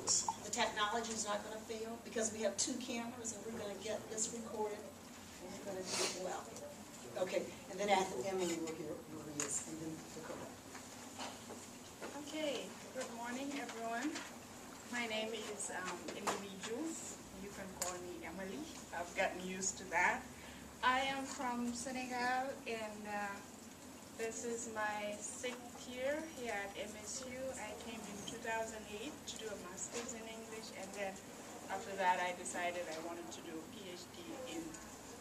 works. The technology is not going to fail because we have 2 cameras and we're going to get this recorded and we're going to do it well. Okay, and then after Emily will hear Maria's and then Dakota. Okay, good morning everyone. My name is Emily Jules. You can call me Emily. I've gotten used to that. I am from Senegal and this is my 6th year here at MSU. I came in 2008 to do a master's in English, and then after that I decided I wanted to do a PhD in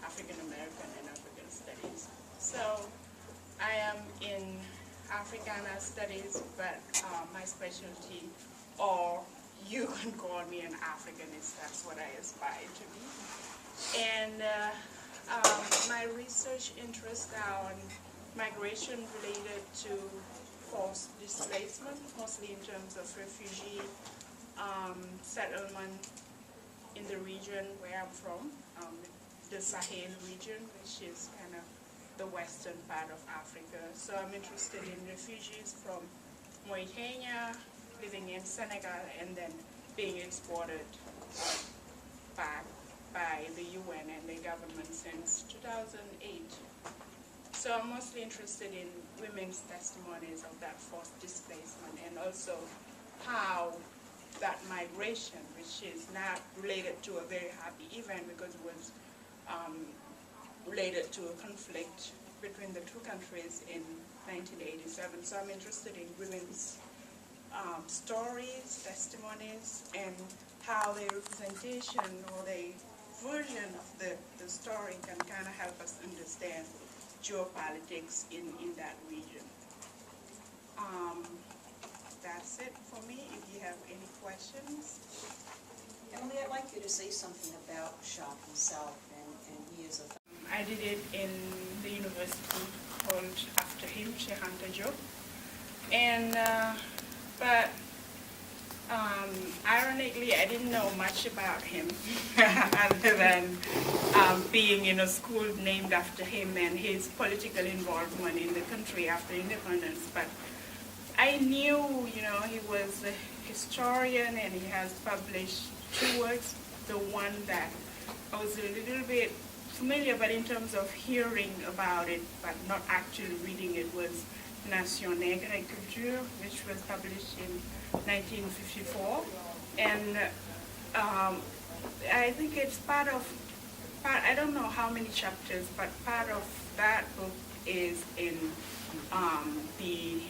African American and African Studies. So I am in Africana Studies, but my specialty, or you can call me an Africanist, that's what I aspire to be. And my research interests are on migration related to forced displacement, mostly in terms of refugee settlement in the region where I'm from, the Sahel region, which is kind of the western part of Africa. So I'm interested in refugees from Mauritania, living in Senegal, and then being exported back by the UN and the government since 2008. So I'm mostly interested in women's testimonies of that forced displacement, and also how that migration, which is not related to a very happy event because it was related to a conflict between the 2 countries in 1987. So I'm interested in women's stories, testimonies, and how their representation or their version of the story can kind of help us understand geopolitics in that region. That's it for me. If you have any questions. Emily, I'd like you to say something about Shah himself and years of... I did it in the university called after him, Cheikh Anta Diop. And, ironically, I didn't know much about him other than being in a school named after him and his political involvement in the country after independence. But I knew, he was a historian and he has published 2 works. The one that I was a little bit familiar, but in terms of hearing about it, but not actually reading it, was Nation Nègre et Culture, which was published in 1954. And I think it's part, I don't know how many chapters, but part of that book is in the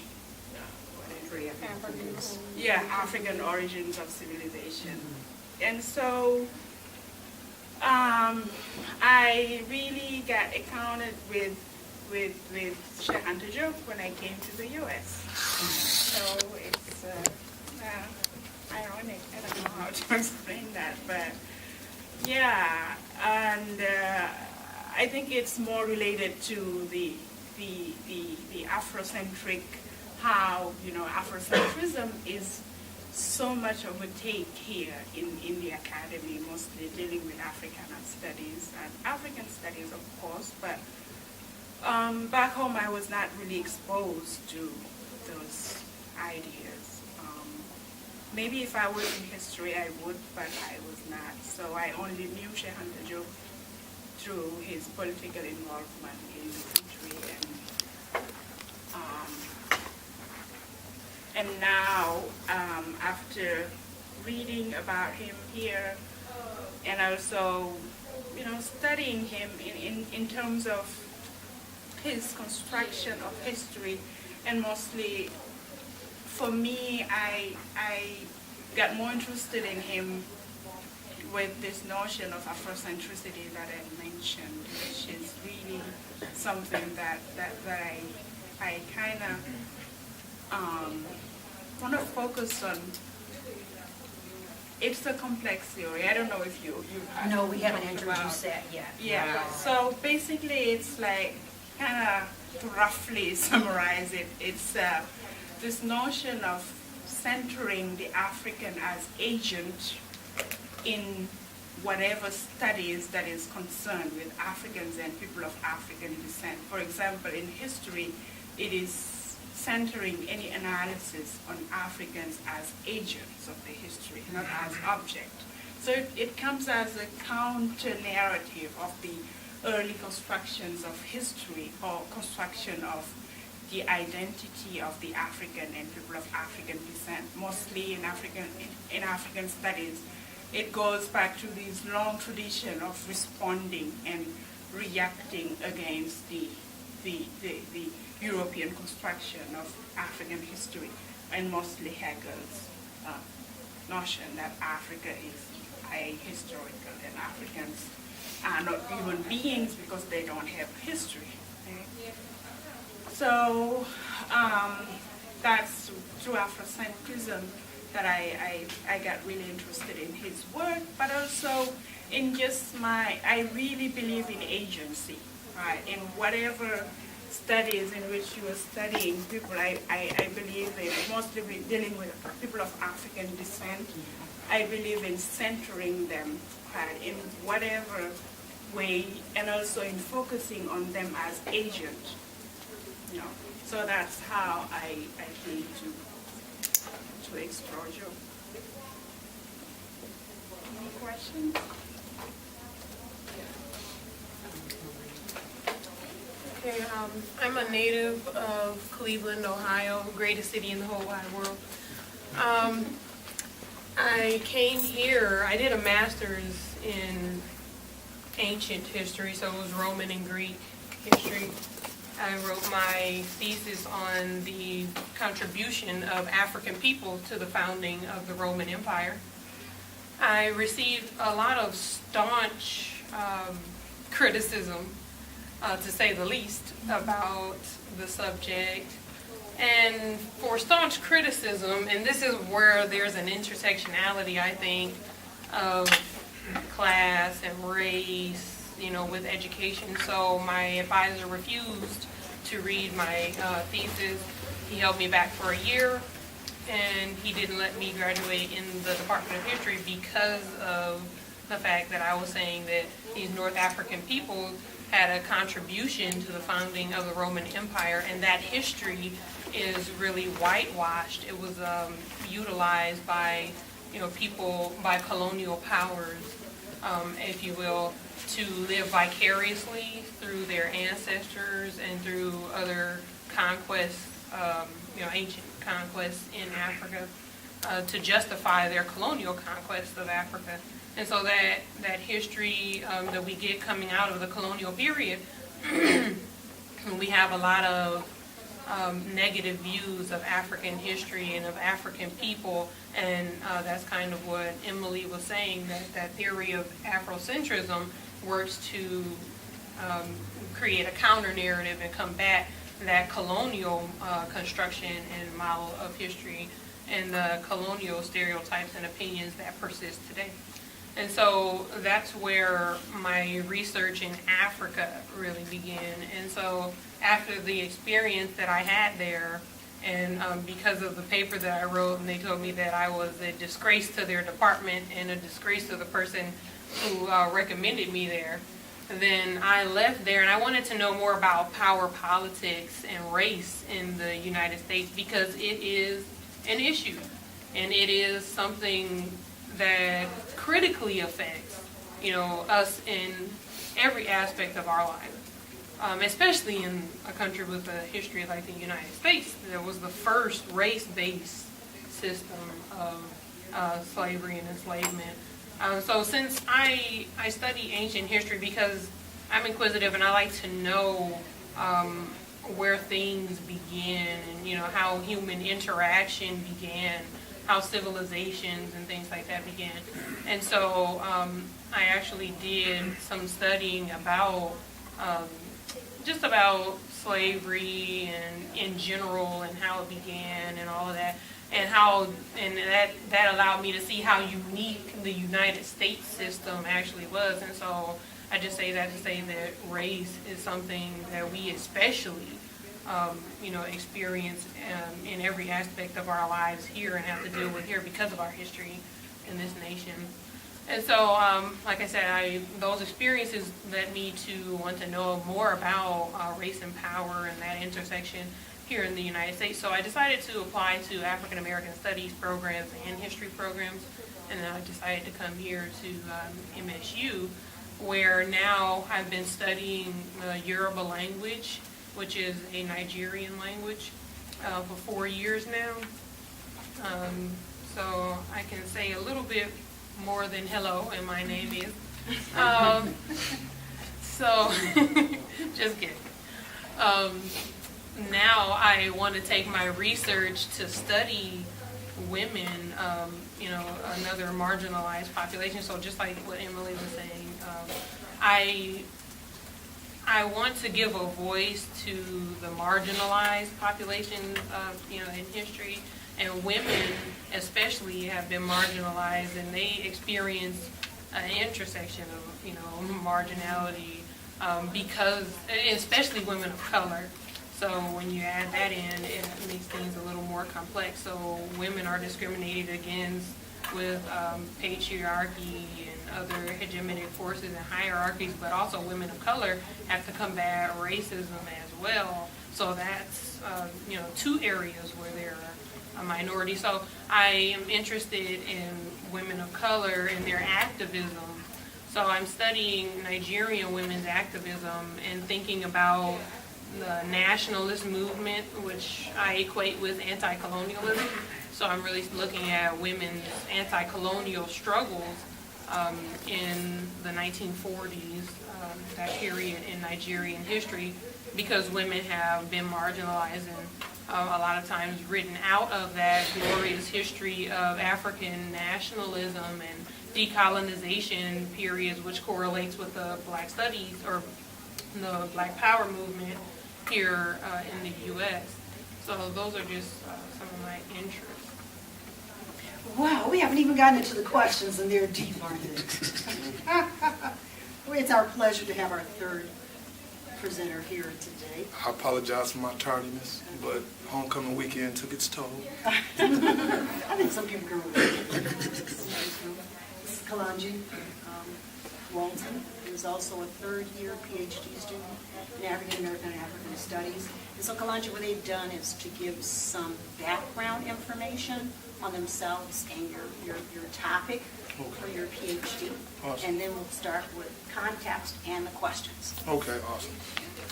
African origins of civilization. And so I really got acquainted with Cheikh Anta Diop when I came to the U.S. So it's ironic. I don't know how to explain that, but yeah. And I think it's more related to the Afrocentric, how Afrocentrism is so much of a take here in the academy, mostly dealing with Africana studies and African studies, of course, but back home I was not really exposed to those ideas. Maybe if I was in history I would, but I was not. So I only knew Cheikh Anta Diop through his political involvement in the country. And now, after reading about him here, and also, studying him in terms of his construction of history, and mostly, for me, I got more interested in him with this notion of Afrocentricity that I mentioned, which is really something that I kind of want to focus on. It's a complex theory. I don't know if you've had. No, we haven't introduced that yet. Yeah. So basically, it's like kind of roughly summarize it. It's this notion of centering the African as agent in whatever studies that is concerned with Africans and people of African descent. For example, in history, it is centering any analysis on Africans as agents of the history, not as object. So it comes as a counter-narrative of the early constructions of history or construction of the identity of the African and people of African descent, mostly in African studies. It goes back to this long tradition of responding and reacting against the European construction of African history, and mostly Hegel's notion that Africa is ahistorical and Africans are not human beings because they don't have history. Okay? So that's through Afrocentrism that I got really interested in his work, but also in just I really believe in agency, right? In whatever studies in which you are studying people, I believe in, mostly dealing with people of African descent, I believe in centering them, right, in whatever way, and also in focusing on them as agents. You know, so that's how I came to explore you. Any questions? Okay, I'm a native of Cleveland, Ohio, greatest city in the whole wide world. I came here, I did a master's in ancient history, so it was Roman and Greek history. I wrote my thesis on the contribution of African people to the founding of the Roman Empire. I received a lot of staunch criticism, to say the least, about the subject. And for staunch criticism, and this is where there's an intersectionality, I think, of class and race, with education. So my advisor refused to read my thesis. He held me back for a year, and he didn't let me graduate in the Department of History because of the fact that I was saying that these North African people had a contribution to the founding of the Roman Empire, and that history is really whitewashed. It was utilized by, people, by colonial powers, if you will, to live vicariously through their ancestors and through other conquests, ancient conquests in Africa, to justify their colonial conquest of Africa. And so that history that we get coming out of the colonial period, we have a lot of negative views of African history and of African people, and that's kind of what Emily was saying, that theory of Afrocentrism works to create a counter-narrative and combat that colonial construction and model of history and the colonial stereotypes and opinions that persist today. And so that's where my research in Africa really began. And so after the experience that I had there, and because of the paper that I wrote, and they told me that I was a disgrace to their department and a disgrace to the person who recommended me there, then I left there and I wanted to know more about power politics and race in the United States, because it is an issue and it is something that critically affects, us in every aspect of our lives, especially in a country with a history like the United States. That was the first race-based system of slavery and enslavement. So since I study ancient history because I'm inquisitive and I like to know where things began and, how human interaction began, how civilizations and things like that began. And so I actually did some studying about just about slavery and in general and how it began and all of that, and that allowed me to see how unique the United States system actually was. And so I just say that to say that race is something that we especially experience in every aspect of our lives here and have to deal with here because of our history in this nation. And so, like I said, those experiences led me to want to know more about race and power and that intersection. here in the United States. So I decided to apply to African American Studies programs and history programs, and then I decided to come here to MSU, where now I've been studying the Yoruba language, which is a Nigerian language, for 4 years now. So I can say a little bit more than hello, and my name is. So, just kidding. Now I want to take my research to study women, another marginalized population. So just like what Emily was saying, I want to give a voice to the marginalized populations, in history. And women especially have been marginalized, and they experience an intersection of, marginality, because, especially women of color. So when you add that in, it makes things a little more complex. So women are discriminated against with patriarchy and other hegemonic forces and hierarchies, but also women of color have to combat racism as well. So that's, two areas where they're a minority. So I am interested in women of color and their activism. So I'm studying Nigerian women's activism and thinking about the nationalist movement, which I equate with anti-colonialism. So I'm really looking at women's anti-colonial struggles in the 1940s, that period in Nigerian history, because women have been marginalized and a lot of times written out of that glorious history of African nationalism and decolonization periods, which correlates with the Black Studies or the Black Power movement here in the U.S. So those are just some of my interests. Wow, we haven't even gotten into the questions, and they're deep, aren't they? It's our pleasure to have our third presenter here today. I apologize for my tardiness, but homecoming weekend took its toll. I think some people can relate. This is Kalanji Walton, who is also a third-year PhD student in African American and African Studies. And so Kalanji, what they've done is to give some background information on themselves and your topic for your PhD. Awesome. And then we'll start with context and the questions. Okay, awesome.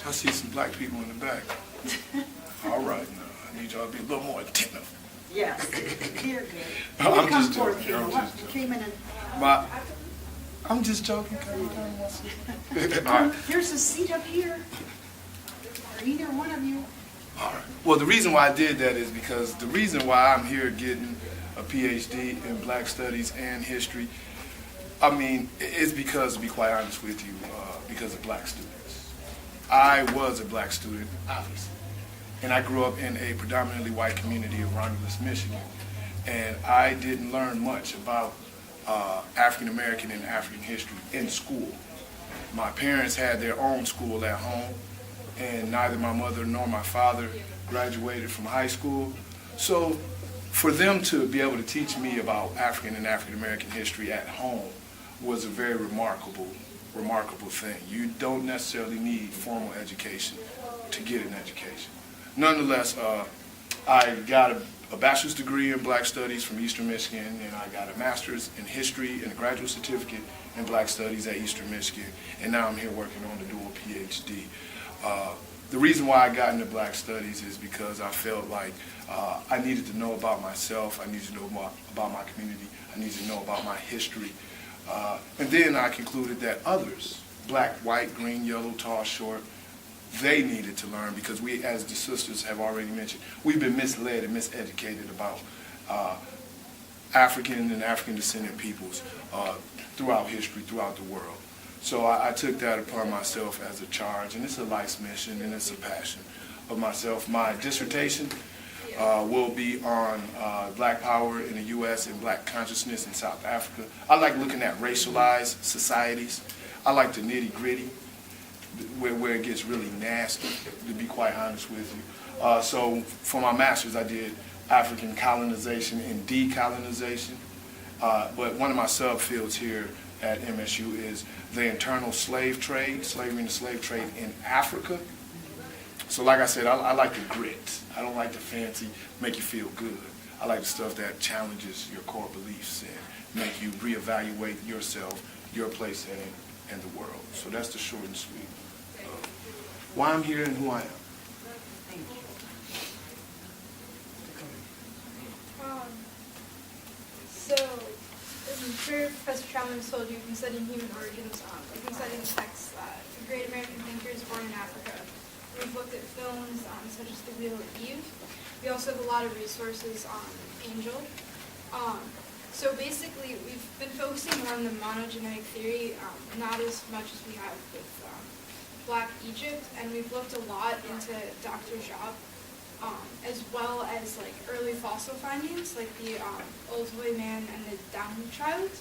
I see some black people in the back. All right, now I need y'all to be a little more attentive. Yes, here, good. I'm Come just forward, joking. Peter. I'm What? just You joking. came in and, I'm just joking. All right. there's a seat up here for either one of you. All right. Well, the reason why I did that is because the reason why I'm here getting a PhD in Black Studies and History, I mean, it's because, to be quite honest with you, because of black students. I was a black student, obviously, and I grew up in a predominantly white community of Romulus, Michigan, and I didn't learn much about African American and African history in school. My parents had their own school at home, and neither my mother nor my father graduated from high school. So for them to be able to teach me about African and African American history at home was a very remarkable thing. You don't necessarily need formal education to get an education. Nonetheless, I got a bachelor's degree in Black Studies from Eastern Michigan, and I got a master's in history and a graduate certificate in Black Studies at Eastern Michigan, and now I'm here working on the dual PhD. The reason why I got into Black Studies is because I felt like I needed to know about myself, I needed to know more about my community, I needed to know about my history. And then I concluded that others, black, white, green, yellow, tall, short, they needed to learn, because we, as the sisters have already mentioned, we've been misled and miseducated about African and African descendant peoples throughout history, throughout the world. So I took that upon myself as a charge, and it's a life's mission and it's a passion of myself. My dissertation will be on Black power in the U.S. and Black consciousness in South Africa. I like looking at racialized societies. I like the nitty-gritty, where it gets really nasty, to be quite honest with you. So for my master's, I did African colonization and decolonization. But one of my subfields here at MSU is the internal slave trade, slavery and the slave trade in Africa. So like I said, I like the grit. I don't like the fancy, make you feel good. I like the stuff that challenges your core beliefs and make you reevaluate yourself, your place in it, and the world. So that's the short and sweet of why I'm here and who I am. Thank you. So, as I'm sure Professor Chalmers told you, you've been studying human origins. You've been studying texts, great American thinkers born in Africa. We've looked at films such as The Wheel of Eve. We also have a lot of resources on Angel. So basically, we've been focusing more on the monogenetic theory, not as much as we have with Black Egypt, and we've looked a lot into Dr. Job, as well as like early fossil findings, like the Olduvai man and the Down child.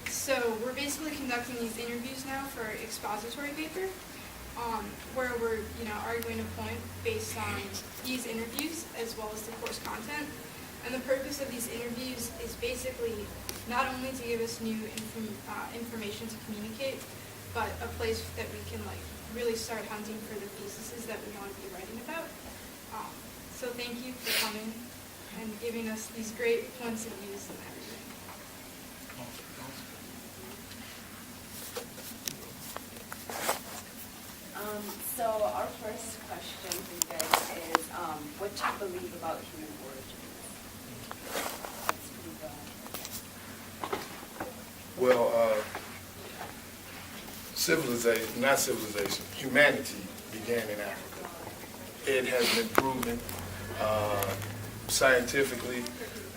So we're basically conducting these interviews now for expository paper, where we're arguing a point based on these interviews as well as the course content. And the purpose of these interviews is basically not only to give us new information to communicate, but a place that we can like really start hunting for the theses that we want to be writing about. So thank you for coming and giving us these great points of views and everything. So our first question for you guys is, what do you believe about human origins? Let's move on. Well, humanity began in Africa. It has been proven scientifically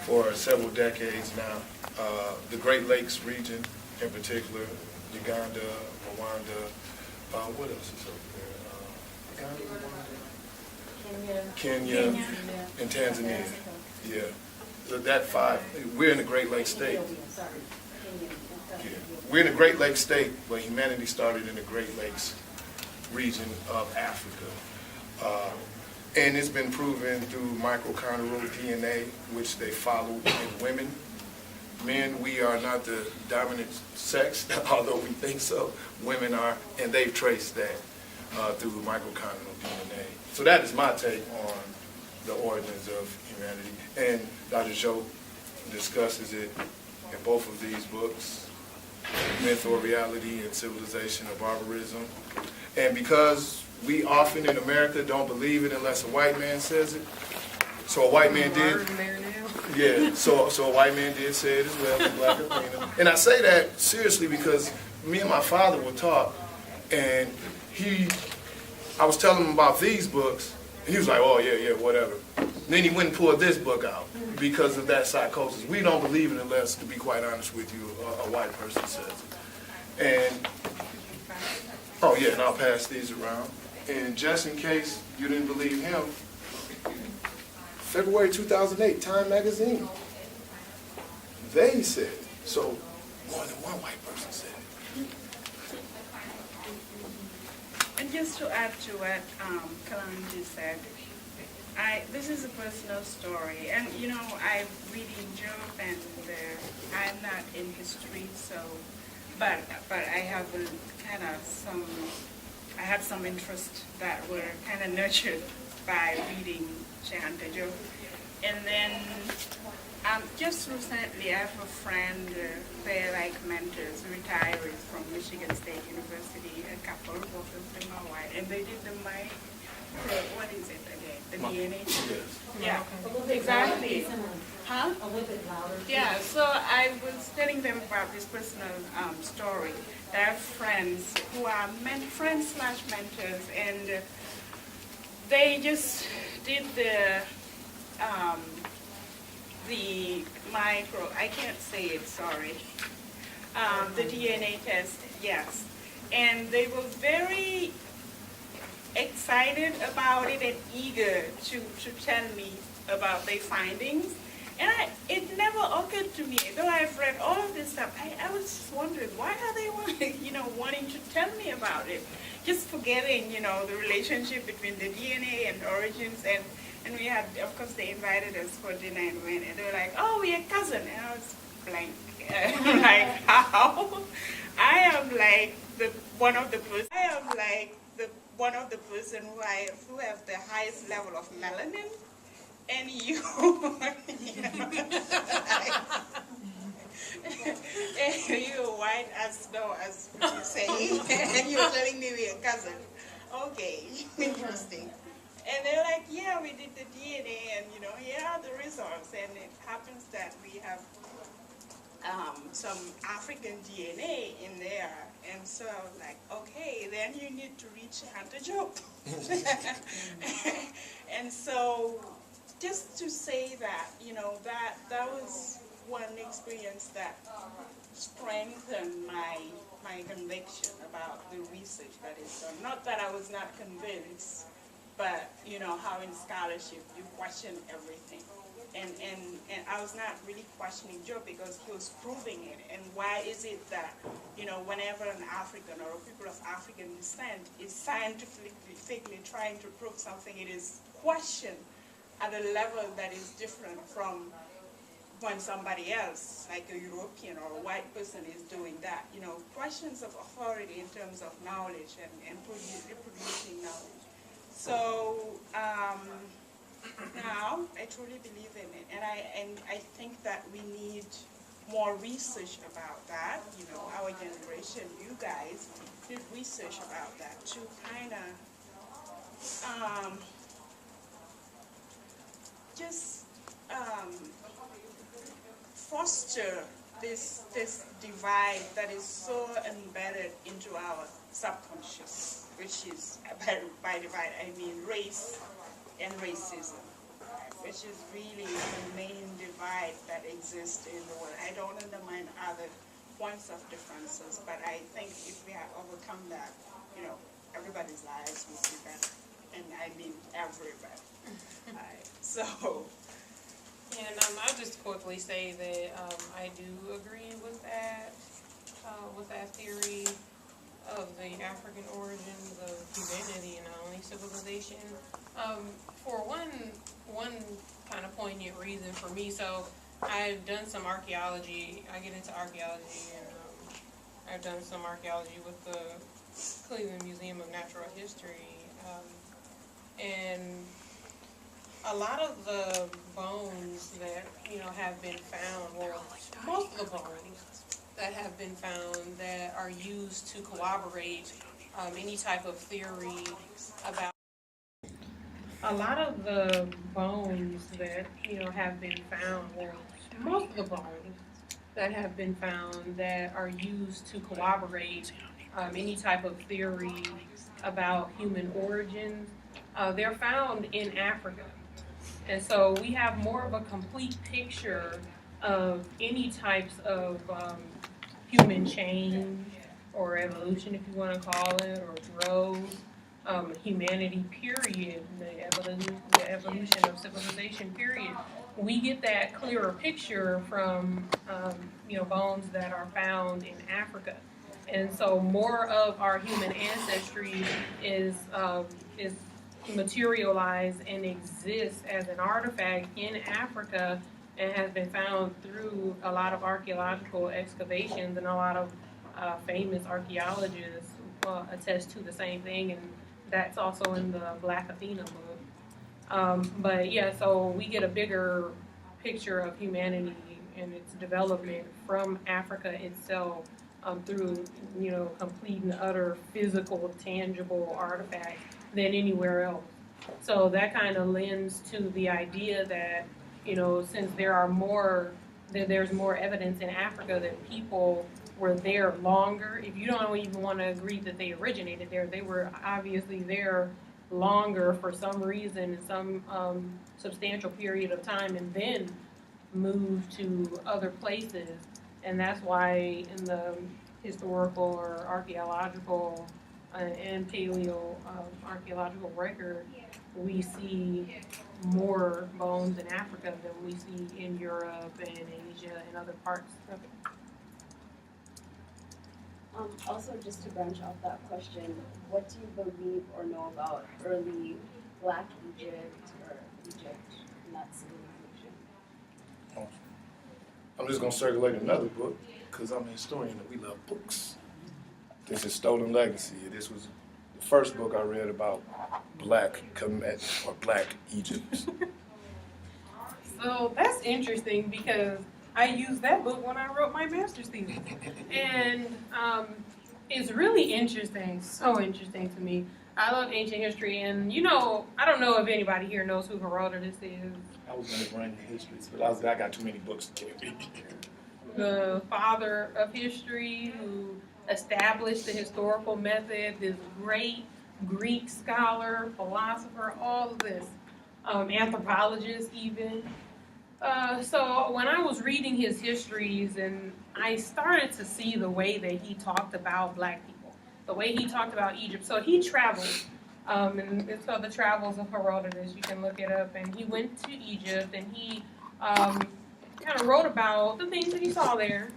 for several decades now. The Great Lakes region in particular, Uganda, Rwanda, what else is over there? Uganda, Rwanda, Kenya, and Tanzania. Yeah. So that five, we're in the Great Lakes state. Yeah. We're in the Great Lakes state, but humanity started in the Great Lakes region of Africa. And it's been proven through mitochondrial DNA, which they follow in women. Men, we are not the dominant sex, although we think so. Women are, and they've traced that through mitochondrial DNA. So that is my take on the origins of humanity. And Dr. Joe discusses it in both of these books, Myth or Reality and Civilization of Barbarism. And because we often in America don't believe it unless a white man says it, so a white man did. Yeah, so a white man did say it as well, the Black Athena. And I say that seriously because me and my father would talk, and I was telling him about these books, and he was like, oh, yeah, whatever. And then he went and pulled this book out because of that psychosis. We don't believe it unless, to be quite honest with you, a white person says it. And, oh, yeah, and I'll pass these around. And just in case you didn't believe him, February 2008, Time magazine. They said it. So more than one white person said it. And just to add to what Kalonji said, this is a personal story, and I reading Job, and I'm not in history, so, but I have I had some interest that were kind of nurtured by reading Chehanta Job. And then just recently I have a friend, they're like mentors, retirees from Michigan State University, a couple of them are white, and they did what is it again? The DNA test? Yeah, exactly. Huh? A little bit louder. Yeah, so I was telling them about this personal story. They have friends who are friends/mentors, and they just did the I can't say it, sorry. The DNA test, yes. And they were very excited about it and eager to tell me about their findings. And it never occurred to me, though I've read all of this stuff, I was just wondering, why are they wanting to tell me about it? Just forgetting, the relationship between the DNA and origins. And we had, of course, they invited us for dinner and went, and they were like, oh, we are cousins. And I was blank. I'm like, how? I am like the one of the person who have the highest level of melanin, and you, and you're white as snow, as you say, and you're telling me we're cousin. Okay, interesting. And they're like, yeah, we did the DNA, and here are the results. And it happens that we have some African DNA in there. And so I was like, okay, then you need to reach Hunter Job. And so just to say that, that was one experience that strengthened my conviction about the research that is done. Not that I was not convinced, but how in scholarship you question everything. And I was not really questioning Joe because he was proving it. And why is it that, whenever an African or people of African descent is scientifically trying to prove something, it is questioned at a level that is different from when somebody else, like a European or a white person, is doing that. Questions of authority in terms of knowledge and reproducing knowledge. So now I truly believe in it, and I think that we need more research about that. Our generation, you guys, did research about that to kind of just foster this divide that is so embedded into our subconscious, which is, by divide I mean race and racism, which is really the main divide that exists in the world. I don't undermine other points of differences, but I think if we have overcome that, everybody's lives will be better. And I mean everybody. So. And I'll just quickly say that I do agree with that theory of the African origins of humanity and not only civilization. For one kind of poignant reason for me, so I've done some archaeology. I get into archaeology, and I've done some archaeology with the Cleveland Museum of Natural History, and a lot of the bones that have been found, well, most of the bones that have been found that are used to corroborate any type of theory about. A lot of the bones that have been found, well, most of the bones that have been found that are used to corroborate any type of theory about human origins, they're found in Africa. And so we have more of a complete picture of any types of human change or evolution, if you want to call it, or growth, humanity, period, the evolution of civilization, period. We get that clearer picture from bones that are found in Africa. And so more of our human ancestry is materialized and exists as an artifact in Africa and has been found through a lot of archaeological excavations, and a lot of famous archaeologists attest to the same thing, and that's also in the Black Athena book. But yeah, so we get a bigger picture of humanity and its development from Africa itself through complete and utter physical, tangible artifacts than anywhere else. So that kind of lends to the idea that, since there's more evidence in Africa that people were there longer. If you don't even want to agree that they originated there, they were obviously there longer for some reason, some substantial period of time, and then moved to other places. And that's why in the historical or archaeological and paleo archaeological record, we see more bones in Africa than we see in Europe and Asia and other parts of it. Also, just to branch off that question, what do you believe or know about early Black Egypt or Egypt in that civilization? I'm just going to circulate another book because I'm a historian and we love books. This is Stolen Legacy. This was the first book I read about Black Kemet or Black Egypt. So that's interesting because I used that book when I wrote my master's thesis. And it's really interesting, so interesting to me. I love ancient history, and I don't know if anybody here knows who Herodotus is. I was going to bring the histories, but I got too many books to carry. The father of history who established the historical method, this great Greek scholar, philosopher, all of this, anthropologist even. So when I was reading his histories and I started to see the way that he talked about Black people, the way he talked about Egypt. So he traveled, and it's called The Travels of Herodotus. You can look it up. And he went to Egypt and he kind of wrote about the things that he saw there,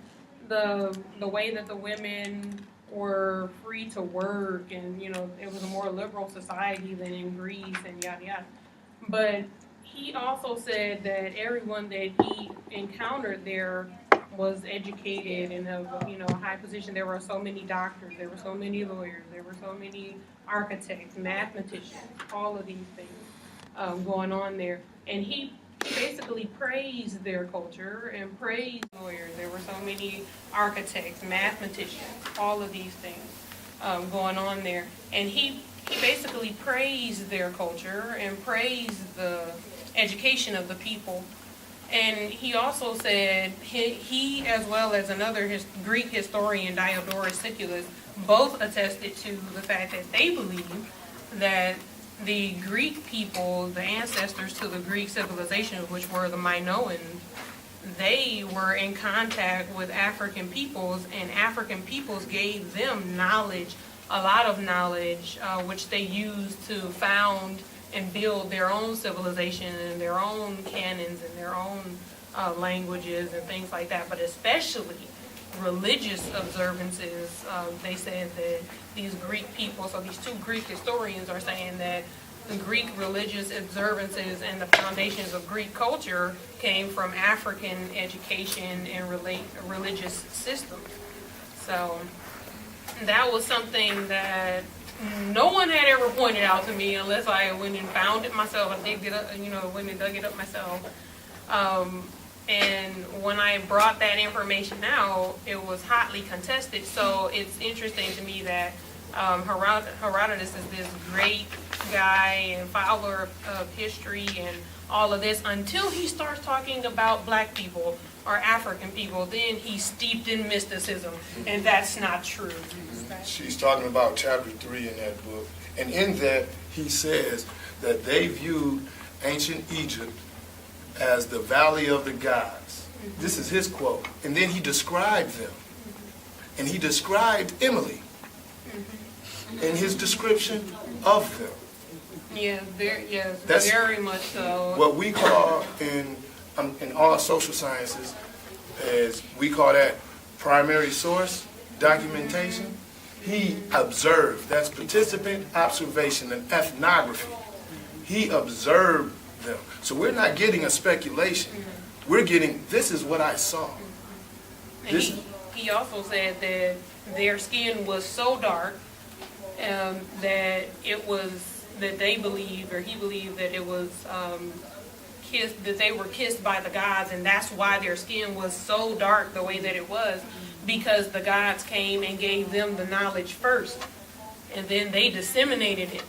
the way that the women were free to work, and it was a more liberal society than in Greece and yada yada. But he also said that everyone that he encountered there was educated and of a high position. There were so many doctors, there were so many lawyers, there were so many architects, mathematicians, all of these things going on there. And he basically praised their culture and praised lawyers. There were so many architects, mathematicians, all of these things going on there. And he basically praised their culture and praised the education of the people. And he also said he as well as another Greek historian, Diodorus Siculus, both attested to the fact that they believe that the Greek people, the ancestors to the Greek civilization, which were the Minoans, they were in contact with African peoples, and African peoples gave them knowledge, a lot of knowledge, which they used to found and build their own civilization and their own canons and their own languages and things like that, but especially religious observances. They said that these Greek people, so these two Greek historians are saying that the Greek religious observances and the foundations of Greek culture came from African education and religious systems. So that was something that no one had ever pointed out to me unless I went and found it myself. I did get up, went and dug it up myself. And when I brought that information out, it was hotly contested. So it's interesting to me that Herodotus is this great guy and follower of history and all of this until he starts talking about Black people or African people. Then he's steeped in mysticism, and that's not true. She's talking about chapter 3 in that book. And in that, he says that they viewed ancient Egypt as the valley of the gods. This is his quote. And then he described them. And he described Emily in his description of them. Yeah, That's very much so. What we call in all social sciences is we call that primary source documentation. He observed. That's participant observation and ethnography. He observed them. So we're not getting a speculation. We're getting, this is what I saw. And he also said that their skin was so dark that it was, that they believed, or he believed that it was kissed, that they were kissed by the gods, and that's why their skin was so dark the way that it was, because the gods came and gave them the knowledge first, and then they disseminated it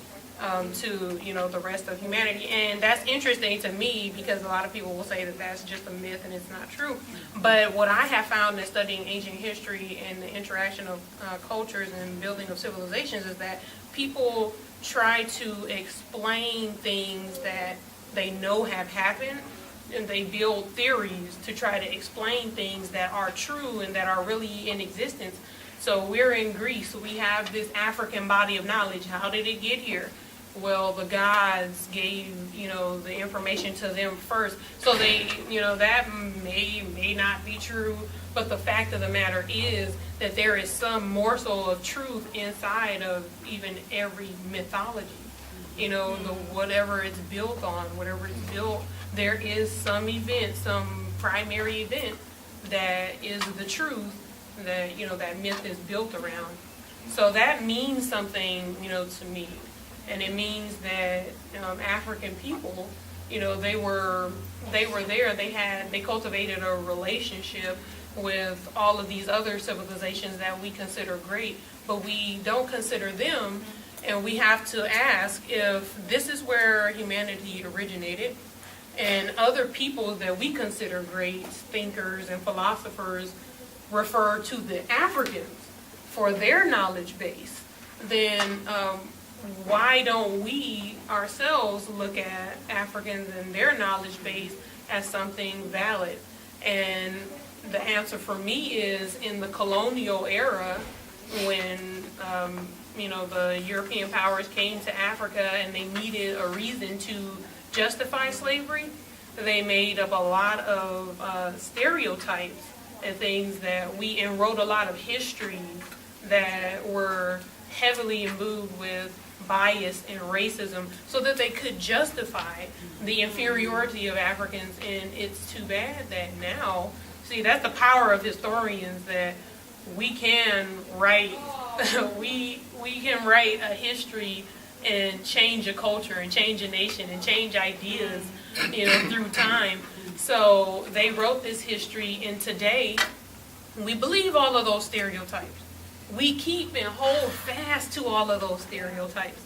to the rest of humanity. And that's interesting to me because a lot of people will say that that's just a myth and it's not true. But what I have found in studying ancient history and the interaction of cultures and building of civilizations is that people try to explain things that they know have happened, and they build theories to try to explain things that are true and that are really in existence. So we're in Greece, we have this African body of knowledge. How did it get here? Well, the gods gave, the information to them first. So they, that may not be true, but the fact of the matter is that there is some morsel of truth inside of even every mythology. Whatever it's built on, whatever it's built, there is some event, some primary event that is the truth that, that myth is built around. So that means something, to me. And it means that African people, they were there. They cultivated a relationship with all of these other civilizations that we consider great, but we don't consider them. And we have to ask if this is where humanity originated, and other people that we consider great thinkers and philosophers refer to the Africans for their knowledge base, then why don't we ourselves look at Africans and their knowledge base as something valid? And the answer for me is in the colonial era, when the European powers came to Africa and they needed a reason to justify slavery, they made up a lot of stereotypes and things that and wrote a lot of history that were heavily imbued with bias and racism so that they could justify the inferiority of Africans. And it's too bad that now, see, that's the power of historians, that we can write we can write a history and change a culture and change a nation and change ideas, through time. So they wrote this history, and today we believe all of those stereotypes. We keep and hold fast to all of those stereotypes.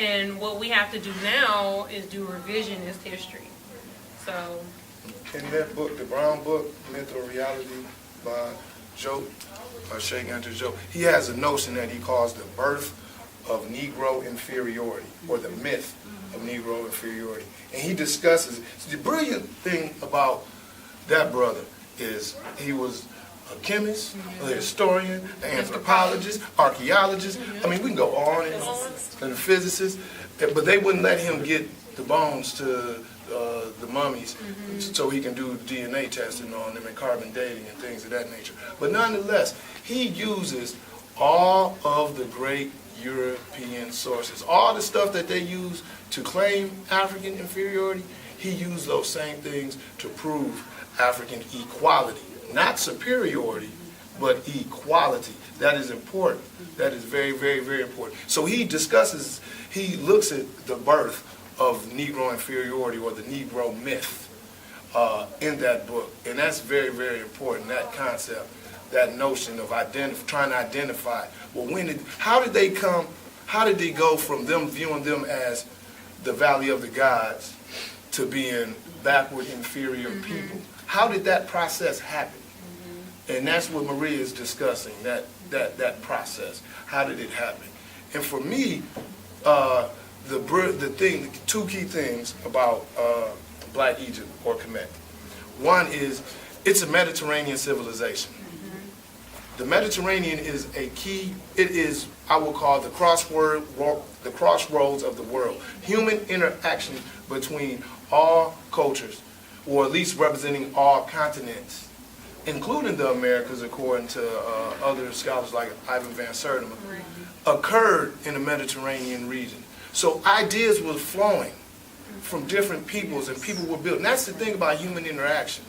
And what we have to do now is do revisionist history. So In that book, the Brown book, Myth or Reality, by Sheikh Anta Diop, he has a notion that he calls the birth of Negro inferiority, or the myth of Negro inferiority. And he discusses, the brilliant thing about that brother is he was a chemist, a historian, an anthropologist, archaeologist. I mean, we can go on and a physicist, but they wouldn't let him get the bones to the mummies so he can do DNA testing on them and carbon dating and things of that nature. But nonetheless, he uses all of the great European sources. All the stuff that they use to claim African inferiority, he used those same things to prove African equality. Not superiority, but equality. That is important. That is very, very, very important. So he looks at the birth of Negro inferiority, or the Negro myth, in that book. And that's very, very important, that concept, that notion of trying to identify, well, how did they go from them viewing them as the Valley of the Gods to being backward, inferior people? How did that process happen? And that's what Maria is discussing, that process. How did it happen? And for me, two key things about Black Egypt, or Kemet. One is, it's a Mediterranean civilization. The Mediterranean is I will call the crossroads of the world. Human interaction between all cultures, or at least representing all continents, including the Americas, according to other scholars like Ivan Van Sertima, occurred in the Mediterranean region. So ideas were flowing from different peoples, and people were built. And that's the thing about human interaction.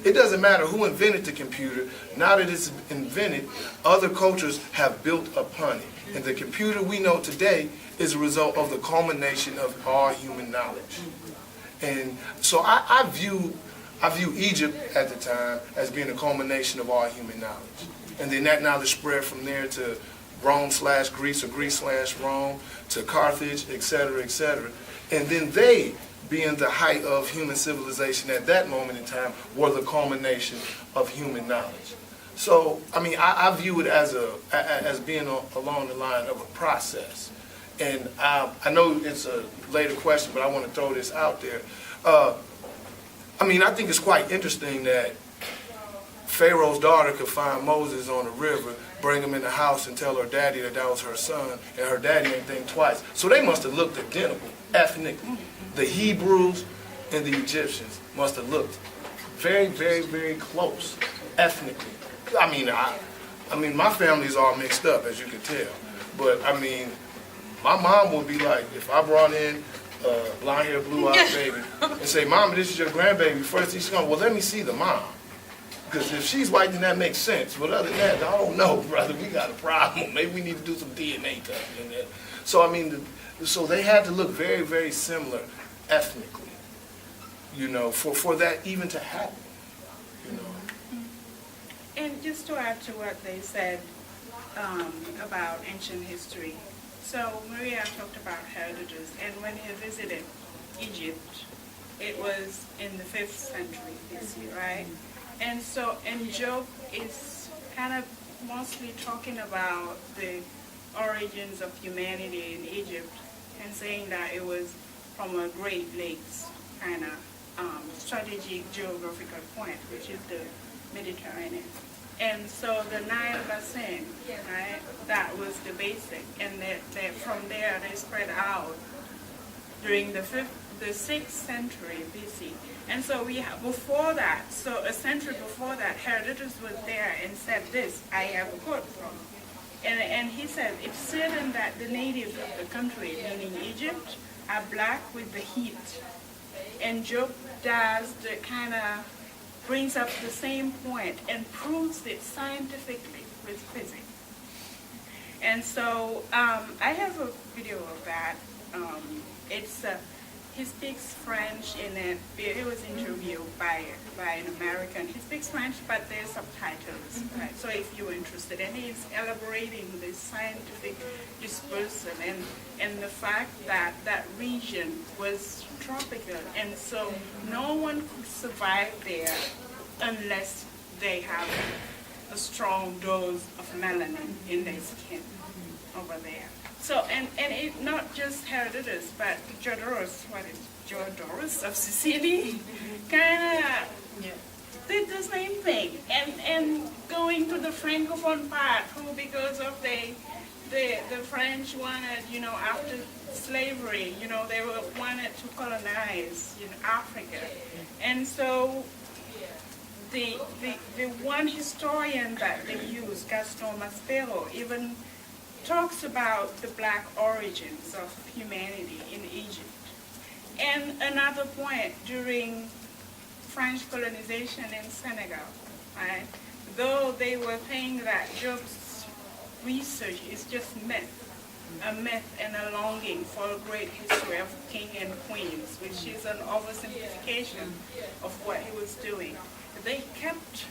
It doesn't matter who invented the computer. Now that it's invented, other cultures have built upon it. And the computer we know today is a result of the culmination of all human knowledge. And so I view Egypt at the time as being a culmination of all human knowledge. And then that knowledge spread from there to Rome/Greece, or Greece/Rome, to Carthage, etc., etc. And then they, being the height of human civilization at that moment in time, were the culmination of human knowledge. So, I mean, I view it as being along the line of a process. And I know it's a later question, but I want to throw this out there. I mean, I think it's quite interesting that Pharaoh's daughter could find Moses on the river, bring him in the house, and tell her daddy that was her son, and her daddy ain't think twice. So they must have looked identical, ethnically. The Hebrews and the Egyptians must have looked very, very, very close, ethnically. I mean, my family's all mixed up, as you can tell. But, I mean, my mom would be like, if I brought in a blonde-haired, blue-eyed baby and say, Mama, this is your grandbaby, first she's going, well, let me see the mom. Because if she's white, then that makes sense. But other than that, I don't know, brother. We got a problem. Maybe we need to do some DNA testing. So, I mean, so they had to look very, very similar ethnically, for that even to happen, And just to add to what they said about ancient history. So Maria talked about Herodotus, and when he visited Egypt, it was in the 5th century BC, right? And so, and Job is kind of mostly talking about the origins of humanity in Egypt and saying that it was from a Great Lakes kind of strategic geographical point, which is the Mediterranean. And so the Nile Basin, right, that was the basic. And from there they spread out during the 6th century BC. And so we have, before that, so a century before that, Herodotus was there and said this, I have a quote from. And he said, it's certain that the natives of the country, meaning Egypt, are black with the heat. And Job does the kind of, brings up the same point and proves it scientifically with physics. And so I have a video of that. He speaks French he was interviewed by an American. He speaks French, but there's subtitles, right? So if you're interested, and he's elaborating this scientific dispersion and the fact that that region was tropical, and so no one could survive there unless they have a strong dose of melanin in their skin over there. So, and it not just Herodotus, but Diodorus of Sicily, kind of did the same thing. And going to the Francophone part, who because of the French wanted, after slavery, they wanted to colonize, Africa. And so the one historian that they use, Gaston Maspero, even talks about the black origins of humanity in Egypt. And another point, during French colonization in Senegal, right, though they were saying that Job's research is just a myth and a longing for a great history of king and queens, which is an oversimplification of what he was doing. They kept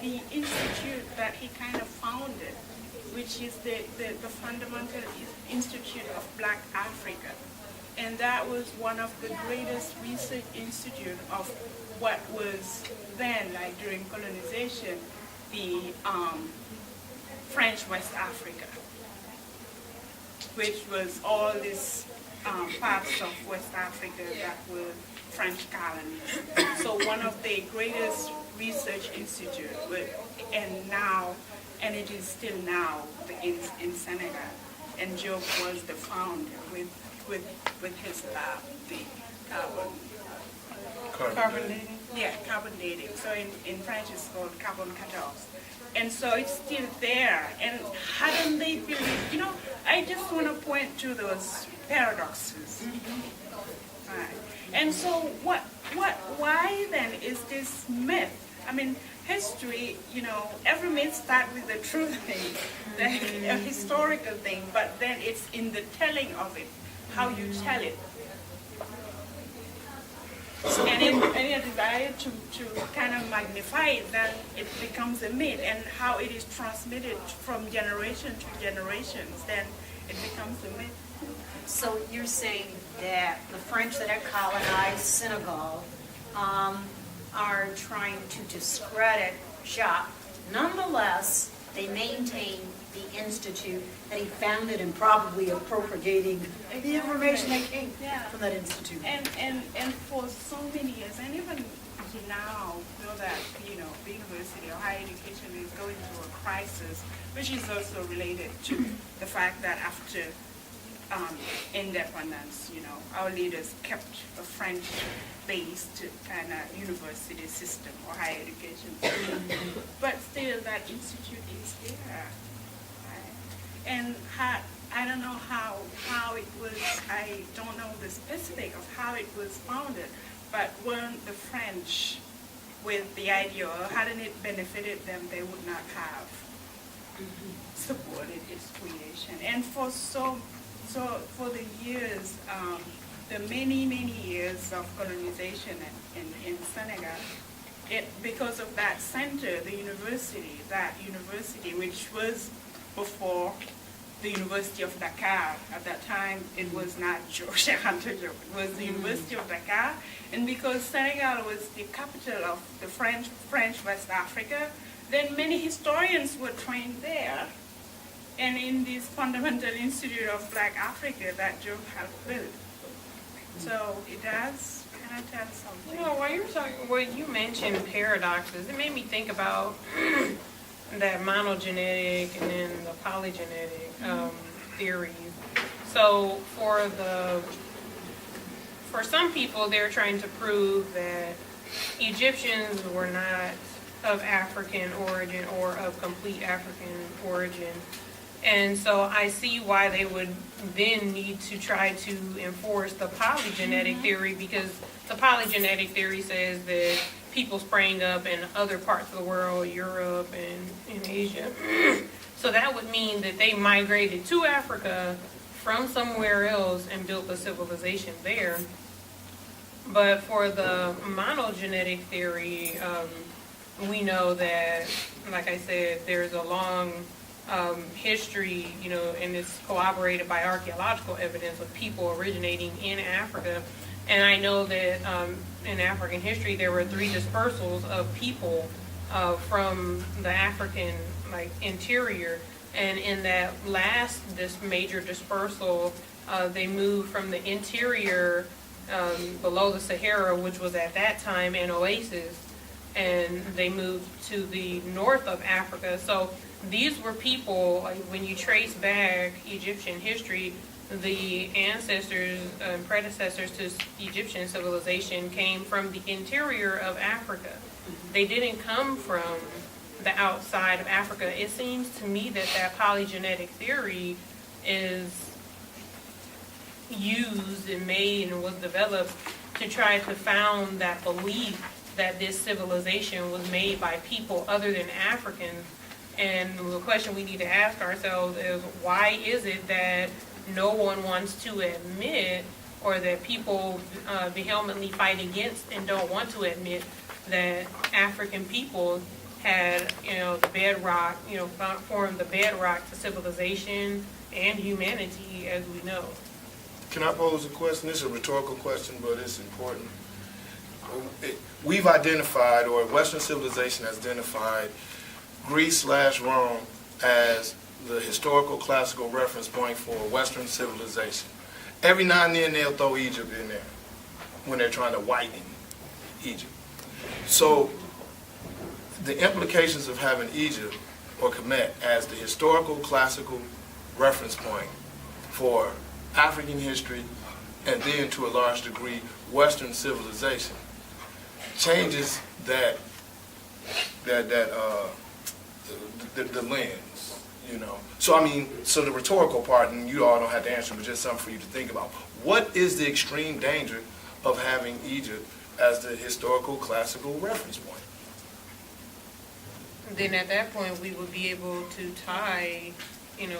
the institute that he kind of founded, which is the Fundamental Institute of Black Africa. And that was one of the greatest research institutes of what was then, like during colonization, the French West Africa, which was all these parts of West Africa that were French colonies. So one of the greatest research institutes, and it is still now in Senegal. And Job was the founder with his the carbon dating. Yeah, carbon dating. So in French it's called carbon 14. And so it's still there. And hadn't they believed, I just want to point to those paradoxes. Right. And so why then is this myth? I mean, history, every myth starts with the true thing, a historical thing, but then it's in the telling of it, how you tell it. And in a desire to kind of magnify it, then it becomes a myth, and how it is transmitted from generation to generations, then it becomes a myth. So you're saying that the French that had colonized Senegal are trying to discredit Job. Nonetheless, they maintain the institute that he founded and probably appropriating the information that came from that institute. And for so many years, and even now, though that the university or higher education is going through a crisis, which is also related to the fact that after independence, our leaders kept a French-based kind of university system or higher education system. But still, that institute is there. Right? And I don't know how it was, I don't know the specific of how it was founded, but when the French with the idea, or hadn't it benefited them, they would not have supported its creation. And for for the years, the many years of colonization in Senegal, because of that center, the university, which was before the University of Dakar. At that time, it was not Cheikh Anta Diop, it was the University of Dakar. And because Senegal was the capital of the French West Africa, then many historians were trained there and in this fundamental institute of Black Africa that Diop had built. So it does kind of tell something. You know, when you mentioned paradoxes, it made me think about that monogenetic and then the polygenetic theories. So for some people, they're trying to prove that Egyptians were not of African origin or of complete African origin. And so I see why they would then need to try to enforce the polygenetic theory, because the polygenetic theory says that people sprang up in other parts of the world, Europe and in Asia. So that would mean that they migrated to Africa from somewhere else and built a civilization there. But for the monogenetic theory, we know that, like I said, there's a long history, you know, and it's corroborated by archaeological evidence of people originating in Africa. And I know that in African history, there were 3 dispersals of people from the African interior. And in that this major dispersal, they moved from the interior below the Sahara, which was at that time an oasis, and they moved to the north of Africa. So these were people, like when you trace back Egyptian history, the ancestors and predecessors to Egyptian civilization came from the interior of Africa. They didn't come from the outside of Africa. It seems to me that polygenetic theory is used and made and was developed to try to found that belief that this civilization was made by people other than Africans. And the question we need to ask ourselves is, why is it that no one wants to admit, or that people vehemently fight against and don't want to admit, that African people had, the bedrock, formed the bedrock to civilization and humanity as we know? Can I pose a question? This is a rhetorical question, but it's important. We've identified, or Western civilization has identified, Greece/Rome as the historical classical reference point for Western civilization. Every now and then they'll throw Egypt in there when they're trying to whiten Egypt. So the implications of having Egypt or Kemet as the historical classical reference point for African history, and then to a large degree Western civilization, changes the lens, So the rhetorical part, and you all don't have to answer, but just something for you to think about. What is the extreme danger of having Egypt as the historical classical reference point? Then at that point, we would be able to tie,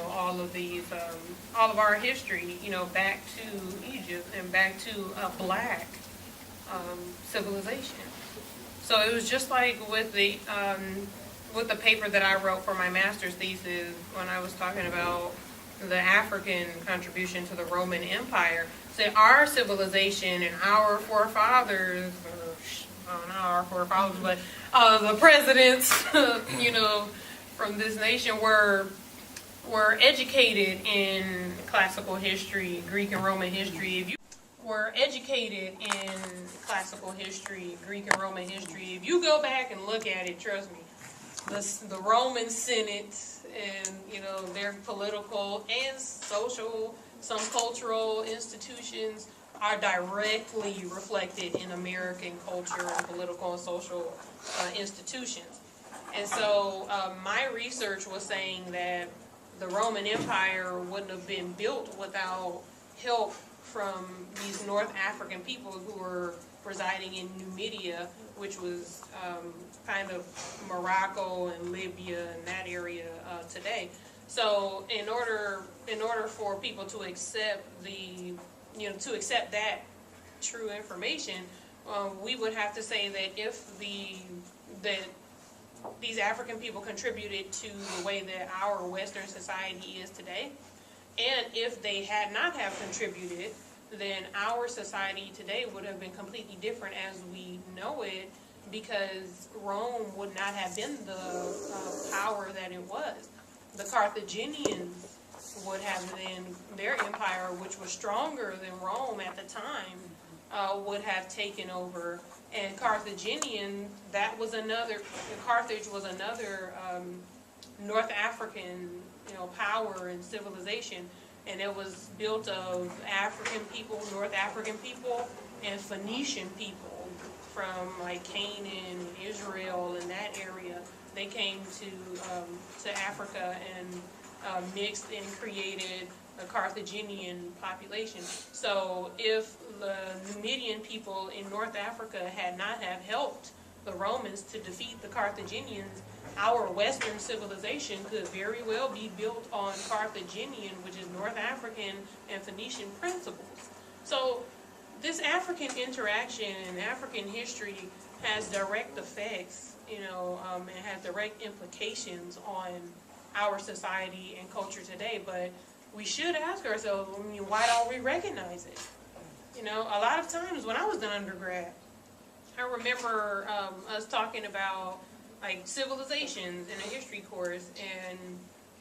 all of these, all of our history, back to Egypt and back to a Black civilization. So it was just like with the paper that I wrote for my master's thesis when I was talking about the African contribution to the Roman Empire. So our civilization and our forefathers, not our forefathers, but the presidents, from this nation were educated in classical history, Greek and Roman history. If you were educated in classical history, Greek and Roman history, if you go back and look at it, trust me, the Roman Senate and, their political and social, some cultural institutions are directly reflected in American culture and political and social institutions. And so my research was saying that the Roman Empire wouldn't have been built without help from these North African people who were residing in Numidia, which was kind of Morocco and Libya and that area today. So in order for people to accept that true information, we would have to say that if these African people contributed to the way that our Western society is today, and if they had not have contributed, then our society today would have been completely different as we know it, because Rome would not have been the power that it was. The Carthaginians would have then, their empire, which was stronger than Rome at the time, would have taken over. And Carthaginian, Carthage was another North African, power and civilization, and it was built of African people, North African people, and Phoenician people from like Canaan and Israel and that area. They came to Africa and mixed and created a Carthaginian population. So if the Numidian people in North Africa had not have helped the Romans to defeat the Carthaginians, our Western civilization could very well be built on Carthaginian, which is North African and Phoenician principles. So this African interaction and African history has direct effects, and has direct implications on our society and culture today. But we should ask ourselves, why don't we recognize it? A lot of times when I was an undergrad, I remember us talking about like civilizations in a history course, and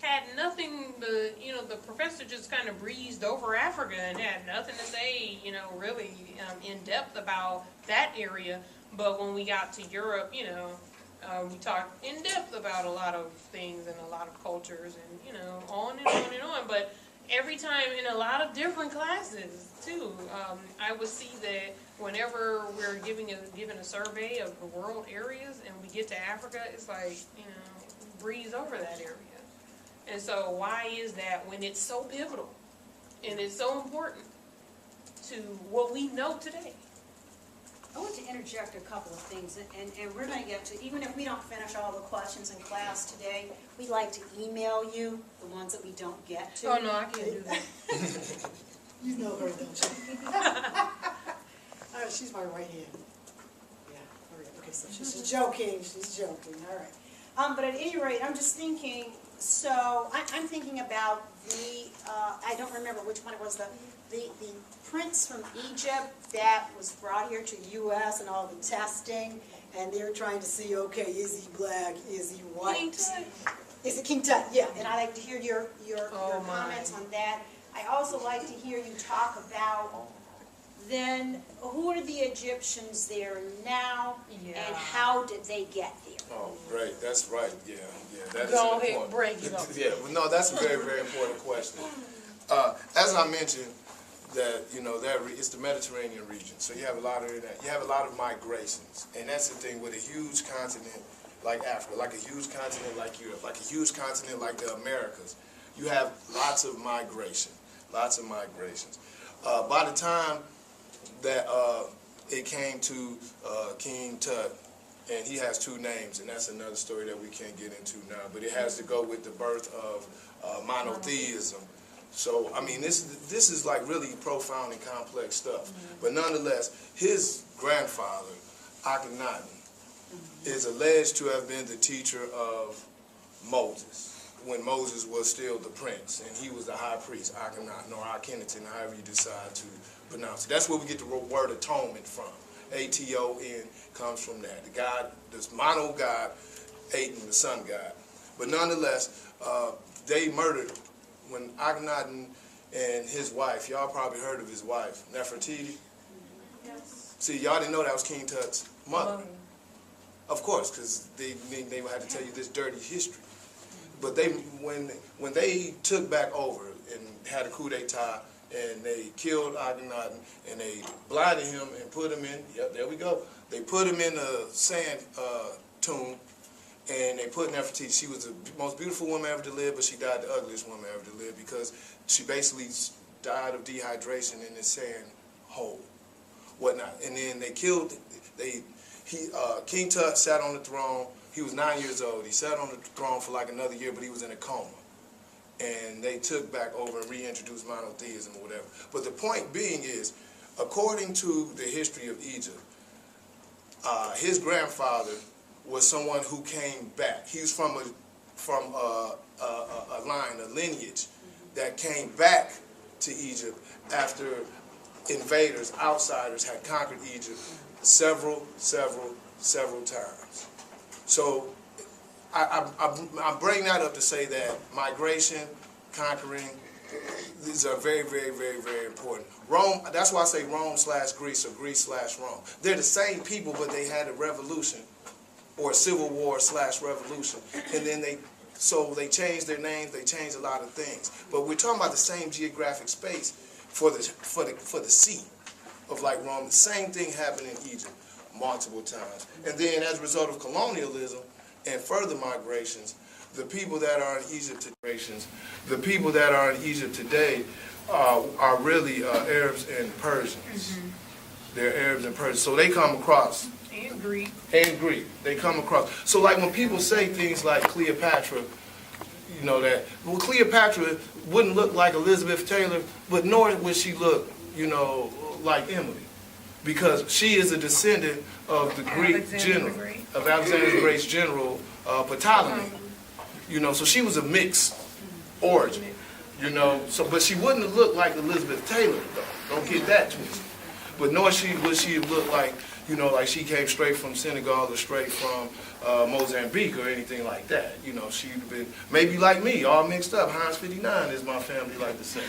had nothing, the professor just kind of breezed over Africa and had nothing to say, really in depth about that area. But when we got to Europe, we talked in depth about a lot of things and a lot of cultures and, on and on and on. But every time in a lot of different classes too, I would see that whenever we're given a survey of the world areas and we get to Africa, it's like, breeze over that area. And so why is that when it's so pivotal and it's so important to what we know today? I want to interject a couple of things, and we're going to get to, even if we don't finish all the questions in class today, we'd like to email you the ones that we don't get to. Oh, no, I can't do that. You know her, don't you? She's my right hand. Yeah, all right, okay, so she's joking, all right. But at any rate, I'm just thinking, so I'm thinking about I don't remember which one it was, the prince from Egypt that was brought here to U.S. and all the testing, and they're trying to see, okay, is he black, is he white? King Tut. Is it King Tut? Yeah, and I'd like to hear your comments on that. I also like to hear you talk about then who are the Egyptians there now, and how did they get there? Oh, great. That's right. Yeah. That is Go an ahead, important. break it up. Yeah. Well, no, that's a very, very important question. As I mentioned, that it's the Mediterranean region, so you have a lot of that. You have a lot of migrations, and that's the thing with a huge continent like Africa, like a huge continent like Europe, like a huge continent like the Americas. You have lots of migration, lots of migrations. By the time that it came to King Tut, and he has two names, and that's another story that we can't get into now, but it has to go with the birth of monotheism. So, I mean, this is like really profound and complex stuff. But nonetheless, his grandfather, Akhenaten, is alleged to have been the teacher of Moses, when Moses was still the prince, and he was the high priest, Akhenaten, or Akhenaten, however you decide to pronounce it. That's where we get the word atonement from. A-T-O-N comes from that. The God, this mono God, Aten, the sun god. But nonetheless, they murdered, when Akhenaten and his wife, y'all probably heard of his wife, Nefertiti. Yes. See, y'all didn't know that was King Tut's mother. Of course, because they had to tell you this dirty history. But when they took back over and had a coup d'etat, and they killed Akhenaten, and they blinded him and put him in, there we go. They put him in a sand tomb, and they put Nefertiti. She was the most beautiful woman ever to live, but she died the ugliest woman ever to live, because she basically died of dehydration in this sand hole, whatnot. And then they King Tut sat on the throne. He was 9 years old. He sat on the throne for like another year, but he was in a coma. And they took back over and reintroduced monotheism or whatever. But the point being is, according to the history of Egypt, his grandfather was someone who came back. He was from a line, a lineage that came back to Egypt after invaders, outsiders had conquered Egypt several times. So I bring that up to say that migration, conquering, these are very important. Rome, that's why I say Rome/Greece or Greece/Rome. They're the same people, but they had a revolution or a civil war/revolution. And then they changed their names, they changed a lot of things. But we're talking about the same geographic space for the sea of like Rome. The same thing happened in Egypt multiple times. And then as a result of colonialism and further migrations, the people that are in Egypt today are really Arabs and Persians. They're Arabs and Persians. So they come across. And Greek. And Greek. They come across. So like when people say things like Cleopatra, you know that, well, Cleopatra wouldn't look like Elizabeth Taylor, but nor would she look, you know, like Emily. Because she is a descendant of the Greek general, of Alexander the Great's general, Ptolemy. You know, so she was a mixed origin. You know, so but she wouldn't have looked like Elizabeth Taylor, though. Don't get that twisted. But nor would she look like, you know, like she came straight from Senegal or straight from Mozambique or anything like that. You know, she'd have been maybe like me, all mixed up. Heinz 59, as my family like to say.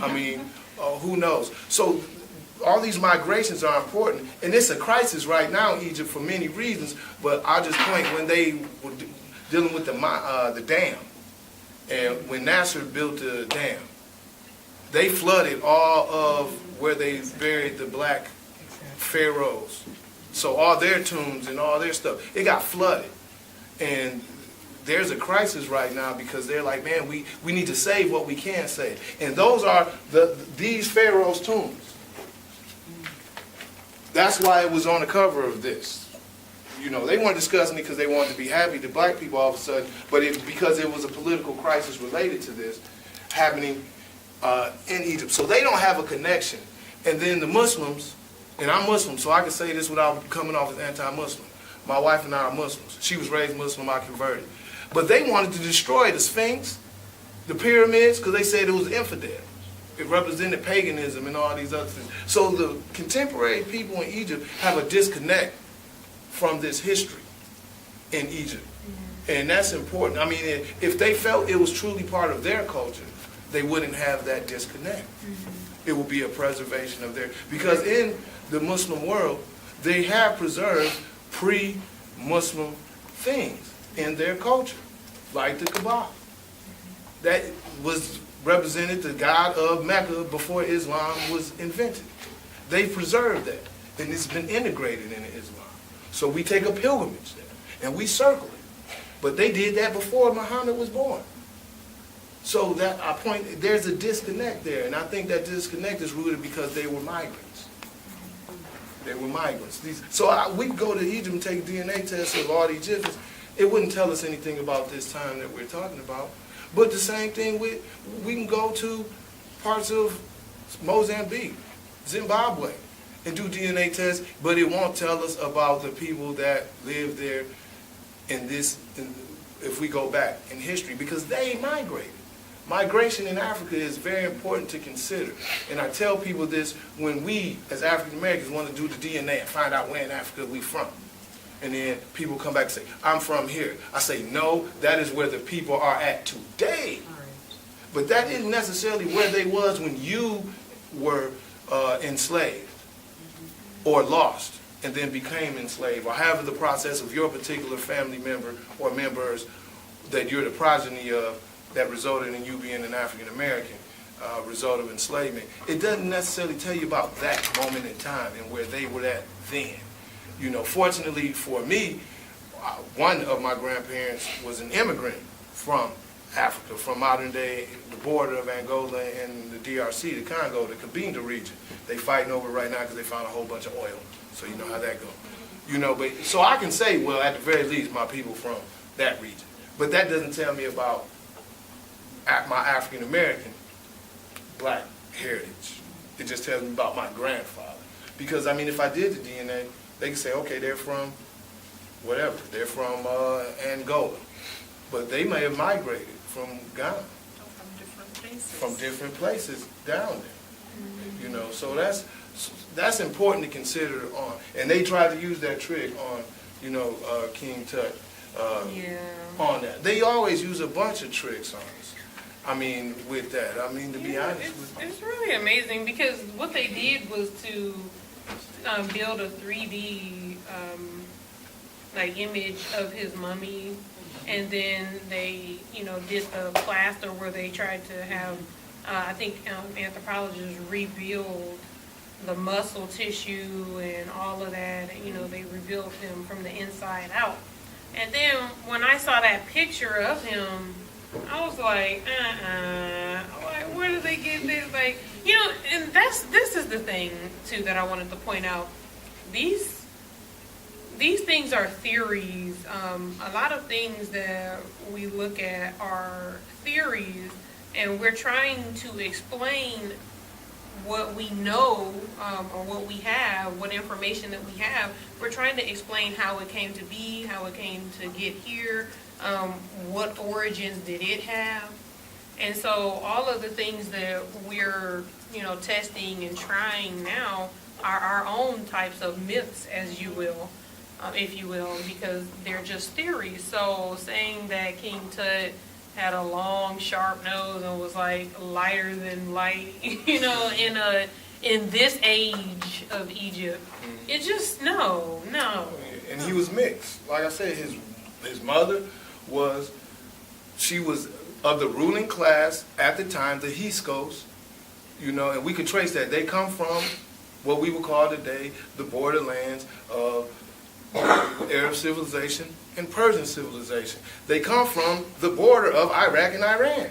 I mean, who knows? So all these migrations are important, and it's a crisis right now in Egypt for many reasons. But I'll just point when they were dealing with the dam, and when Nasser built the dam, they flooded all of where they buried the black pharaohs. So all their tombs and all their stuff, it got flooded. And there's a crisis right now because they're like, man, we need to save what we can save. And those are these pharaohs' tombs. That's why it was on the cover of this. You know, they weren't discussing it because they wanted to be happy to black people all of a sudden, but because it was a political crisis related to this happening in Egypt. So they don't have a connection. And then the Muslims, and I'm Muslim, so I can say this without coming off as anti-Muslim. My wife and I are Muslims. She was raised Muslim, I converted. But they wanted to destroy the Sphinx, the pyramids, because they said it was infidel. It represented paganism and all these other things. So the contemporary people in Egypt have a disconnect from this history in Egypt. And that's important. I mean, if they felt it was truly part of their culture, they wouldn't have that disconnect. It would be a preservation of their, because in the Muslim world, they have preserved pre-Muslim things in their culture, like the Kaaba. That was represented the god of Mecca before Islam was invented. They preserved that, and it's been integrated into Islam. So we take a pilgrimage there, and we circle it. But they did that before Muhammad was born. So that I point, there's a disconnect there, and I think that disconnect is rooted because they were migrants. They were migrants. We go to Egypt and take DNA tests of all the Egyptians. It wouldn't tell us anything about this time that we're talking about. But the same thing we can go to parts of Mozambique, Zimbabwe, and do DNA tests, but it won't tell us about the people that live there if we go back in history, because they migrated. Migration in Africa is very important to consider. And I tell people this when we, as African Americans, want to do the DNA and find out where in Africa we're from. And then people come back and say, I'm from here. I say, no, that is where the people are at today. But that isn't necessarily where they was when you were enslaved or lost and then became enslaved, or however the process of your particular family member or members that you're the progeny of that resulted in you being an African American, result of enslavement. It doesn't necessarily tell you about that moment in time and where they were at then. You know, fortunately for me, one of my grandparents was an immigrant from Africa, from modern day, the border of Angola and the DRC, the Congo, the Cabinda region. They fighting over right now because they found a whole bunch of oil. So you know how that goes. You know, but so I can say, well, at the very least, my people from that region. But that doesn't tell me about my African American black heritage. It just tells me about my grandfather. Because I mean, if I did the DNA, they can say, okay, they're from whatever. They're from Angola, but they may have migrated from Ghana, From different places. from different places down there. You know, so that's important to consider on. And they tried to use that trick on, you know, King Tut. Yeah. On that, they always use a bunch of tricks on us. I mean, with that, I mean, to be Yeah, honest with you. it's really amazing because what they did was to build a 3D like image of his mummy, and then they, you know, did the plaster where they tried to have, I think anthropologists rebuild the muscle tissue and all of that. You know, they rebuilt him from the inside out. And then when I saw that picture of him, I was like, like, where did they get this? Like, you know, and this is the thing too that I wanted to point out. These things are theories. A lot of things that we look at are theories, and we're trying to explain what we know, or what we have, what information that we have. We're trying to explain how it came to be, how it came to get here, what origins did it have. And so all of the things that we're, you know, testing and trying now are our own types of myths, as you will, if you will, because they're just theories. So saying that King Tut had a long, sharp nose and was like lighter than light, you know, in this age of Egypt, it just no. And he was mixed. Like I said, his mother was of the ruling class at the time, the Hyksos, you know, and we could trace that. They come from what we would call today the borderlands of Arab civilization and Persian civilization. They come from the border of Iraq and Iran.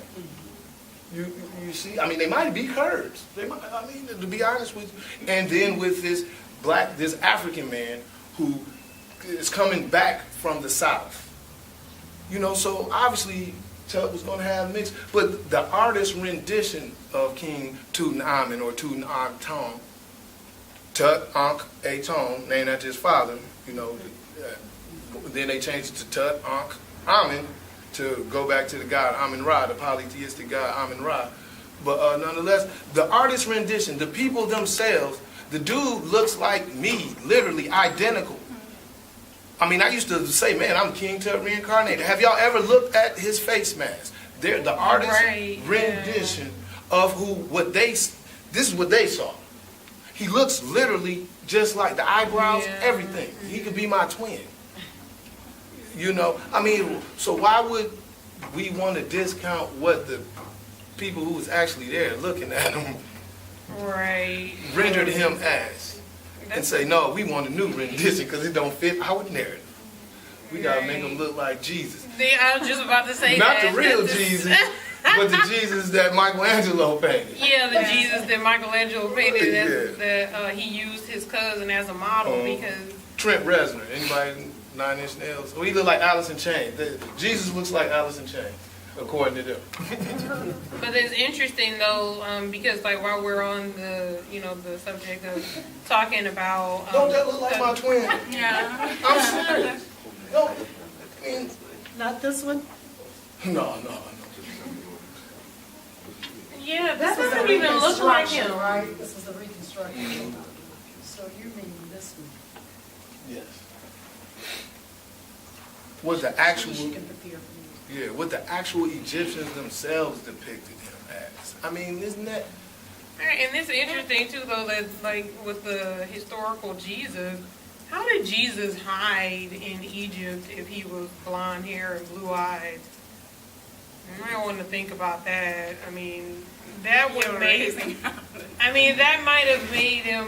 You see, I mean, they might be Kurds. They might, I mean, to be honest with you. And then with this African man who is coming back from the south. You know, so obviously Tut was going to have mixed, but the artist's rendition of King Tutankhamun or Tutankhamun, Tut-Ankh-Aton, named after his father, you know, then they changed it to Tut-Ankh-Amen to go back to the god Amun-Ra, the polytheistic god Amun-Ra. But nonetheless, the artist's rendition, the people themselves, the dude looks like me, literally identical. I mean, I used to say, man, I'm King Tut reincarnated. Have y'all ever looked at his face mask? The artist's rendition of this is what they saw. He looks literally just like the eyebrows, everything. He could be my twin. You know, I mean, so why would we want to discount what the people who was actually there looking at him rendered him as? And say, no, we want a new rendition because it don't fit our narrative. We got to make him look like Jesus. I was just about to say Not that. the real Jesus, but the Jesus that Michelangelo painted. Yeah, the Jesus that Michelangelo painted, that he used his cousin as a model because... Trent Reznor, anybody Nine Inch Nails? Well, he looked like Alice in Chains. Jesus looks like Alice in Chains, according to them. But it's interesting though, because like while we're on the, you know, the subject of talking about... Don't that look like my twin? Yeah. I'm serious. No, I mean... Not this one? No. Yeah, This that is a doesn't even look like reconstruction, him. right? This is a reconstruction. So you mean this one? Yes. What the actual... She can prepare for you. Yeah, what the actual Egyptians themselves depicted him as. I mean, isn't that... And it's interesting too though that like with the historical Jesus, how did Jesus hide in Egypt if he was blonde hair and blue eyes? I don't want to think about that. I mean, that would Amazing. I mean, that might have made him,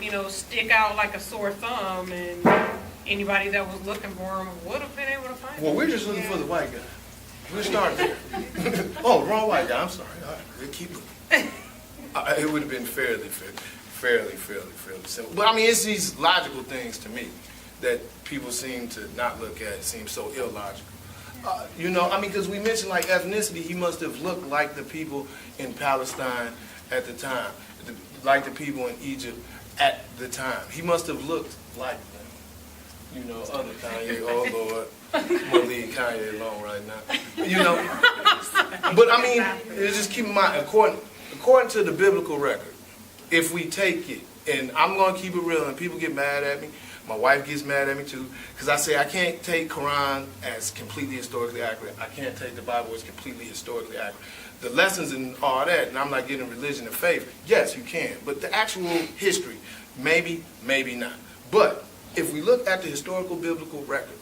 you know, stick out like a sore thumb, and anybody that was looking for him would have been able to find him. Well, we're just looking for the white guy. We'll start there. Oh, wrong white guy. I'm sorry. All right, we'll keep looking. It would have been fairly simple. But I mean, it's these logical things to me that people seem to not look at seem so illogical. You know, I mean, because we mentioned like ethnicity, he must have looked like the people in Palestine at the time, like the people in Egypt at the time. He must have looked like them. You know, other Kanye, oh Lord, I'm gonna leave Kanye alone right now. You know, but I mean, just keep in mind, according to the biblical record, if we take it, and I'm gonna keep it real, and people get mad at me, my wife gets mad at me too, because I say I can't take Quran as completely historically accurate. I can't take the Bible as completely historically accurate. The lessons and all that, and I'm not getting religion and faith, yes, you can. But the actual history, maybe, maybe not. But if we look at the historical biblical record,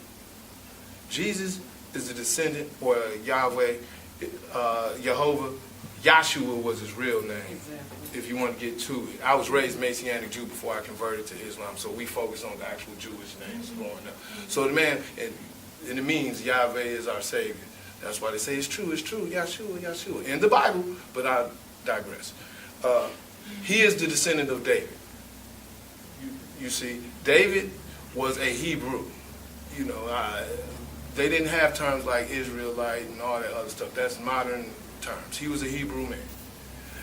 Jesus is the descendant, or Yahweh, Jehovah, Yahshua was his real name, if you want to get to it. I was raised Messianic Jew before I converted to Islam, so we focus on the actual Jewish names growing up. So the man, and it means Yahweh is our Savior. That's why they say it's true, Yahshua, Yahshua, in the Bible, but I digress. He is the descendant of David. You see, David was a Hebrew. You know, they didn't have terms like Israelite and all that other stuff. That's modern terms. He was a Hebrew man.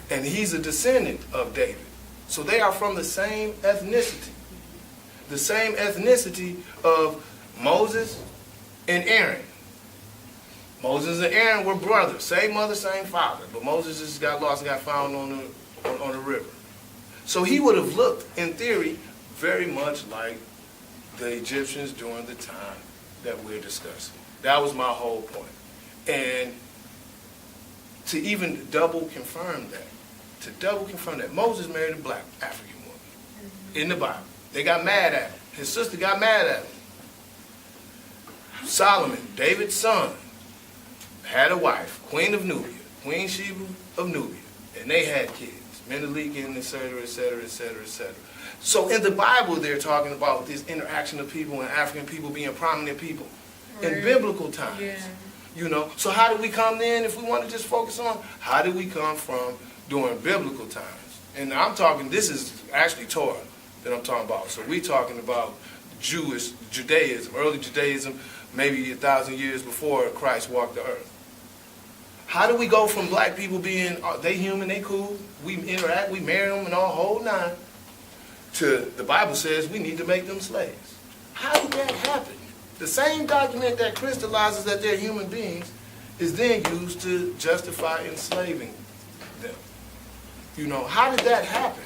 And he's a descendant of David. So they are from the same ethnicity. The same ethnicity of Moses and Aaron. Moses and Aaron were brothers. Same mother, same father. But Moses just got lost and got found on the river. So he would have looked, in theory, very much like the Egyptians during the time that we're discussing. That was my whole point. And to even double confirm that, Moses married a black African woman in the Bible. They got mad at him. His sister got mad at him. Solomon, David's son, had a wife, Queen of Nubia, Queen Sheba of Nubia, and they had kids, Menelik, and et cetera, et cetera, et cetera, et cetera. So in the Bible, they're talking about this interaction of people and African people being prominent people in biblical times. Yeah. You know, so how did we come then? If we want to just focus on how did we come from during biblical times? And I'm talking, this is actually Torah that I'm talking about. So we're talking about Judaism, early Judaism, maybe 1,000 years before Christ walked the earth. How do we go from black people being, they human, they cool, we interact, we marry them and all whole nine, to the Bible says we need to make them slaves? How did that happen? The same document that crystallizes that they're human beings is then used to justify enslaving them. You know, how did that happen?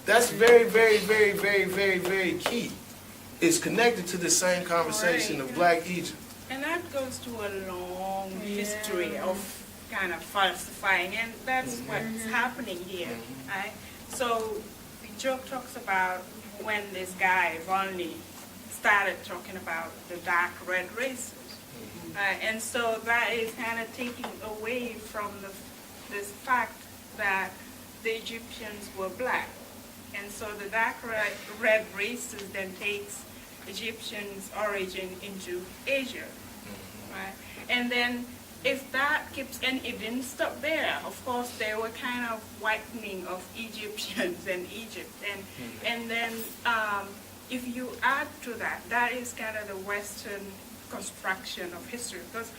That's very, very, very, very, very, very key. It's connected to the same conversation of Black Egypt. And that goes to a long history of kind of falsifying, and that's what's happening here, right? So the joke talks about when this guy, Volney, started talking about the dark red races. And so that is kind of taking away from this fact that the Egyptians were black. And so the dark red races then takes Egyptians' origin into Asia, right? And then if that keeps, and it didn't stop there, of course there were kind of whitening of Egyptians and Egypt. And then if you add to that, that is kind of the Western construction of history. Because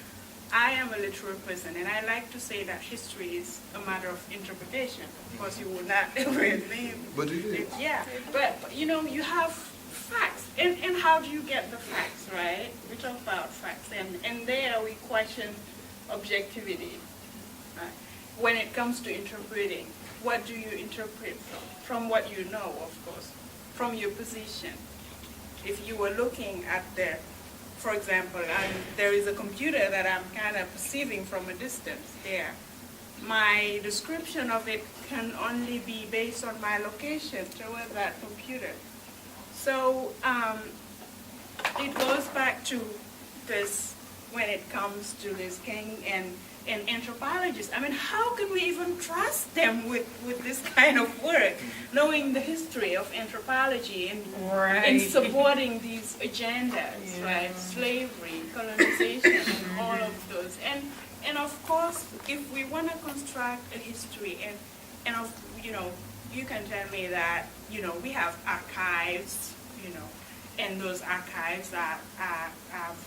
I am a literal person, and I like to say that history is a matter of interpretation. Of course, you will not ever name. But it is. Yeah, but you know, you have facts. And how do you get the facts, right? We talk about facts, and there we question objectivity. Right? When it comes to interpreting, what do you interpret from? From what you know, of course, from your position. If you were looking at for example, there is a computer that I'm kind of perceiving from a distance there. My description of it can only be based on my location toward that computer. So it goes back to this when it comes to this King and anthropologists. I mean, how can we even trust them with this kind of work, knowing the history of anthropology and supporting these agendas, right? Slavery, colonization, and all of those. And of course, if we want to construct a history, and you know, you can tell me that, you know, we have archives, you know, and those archives are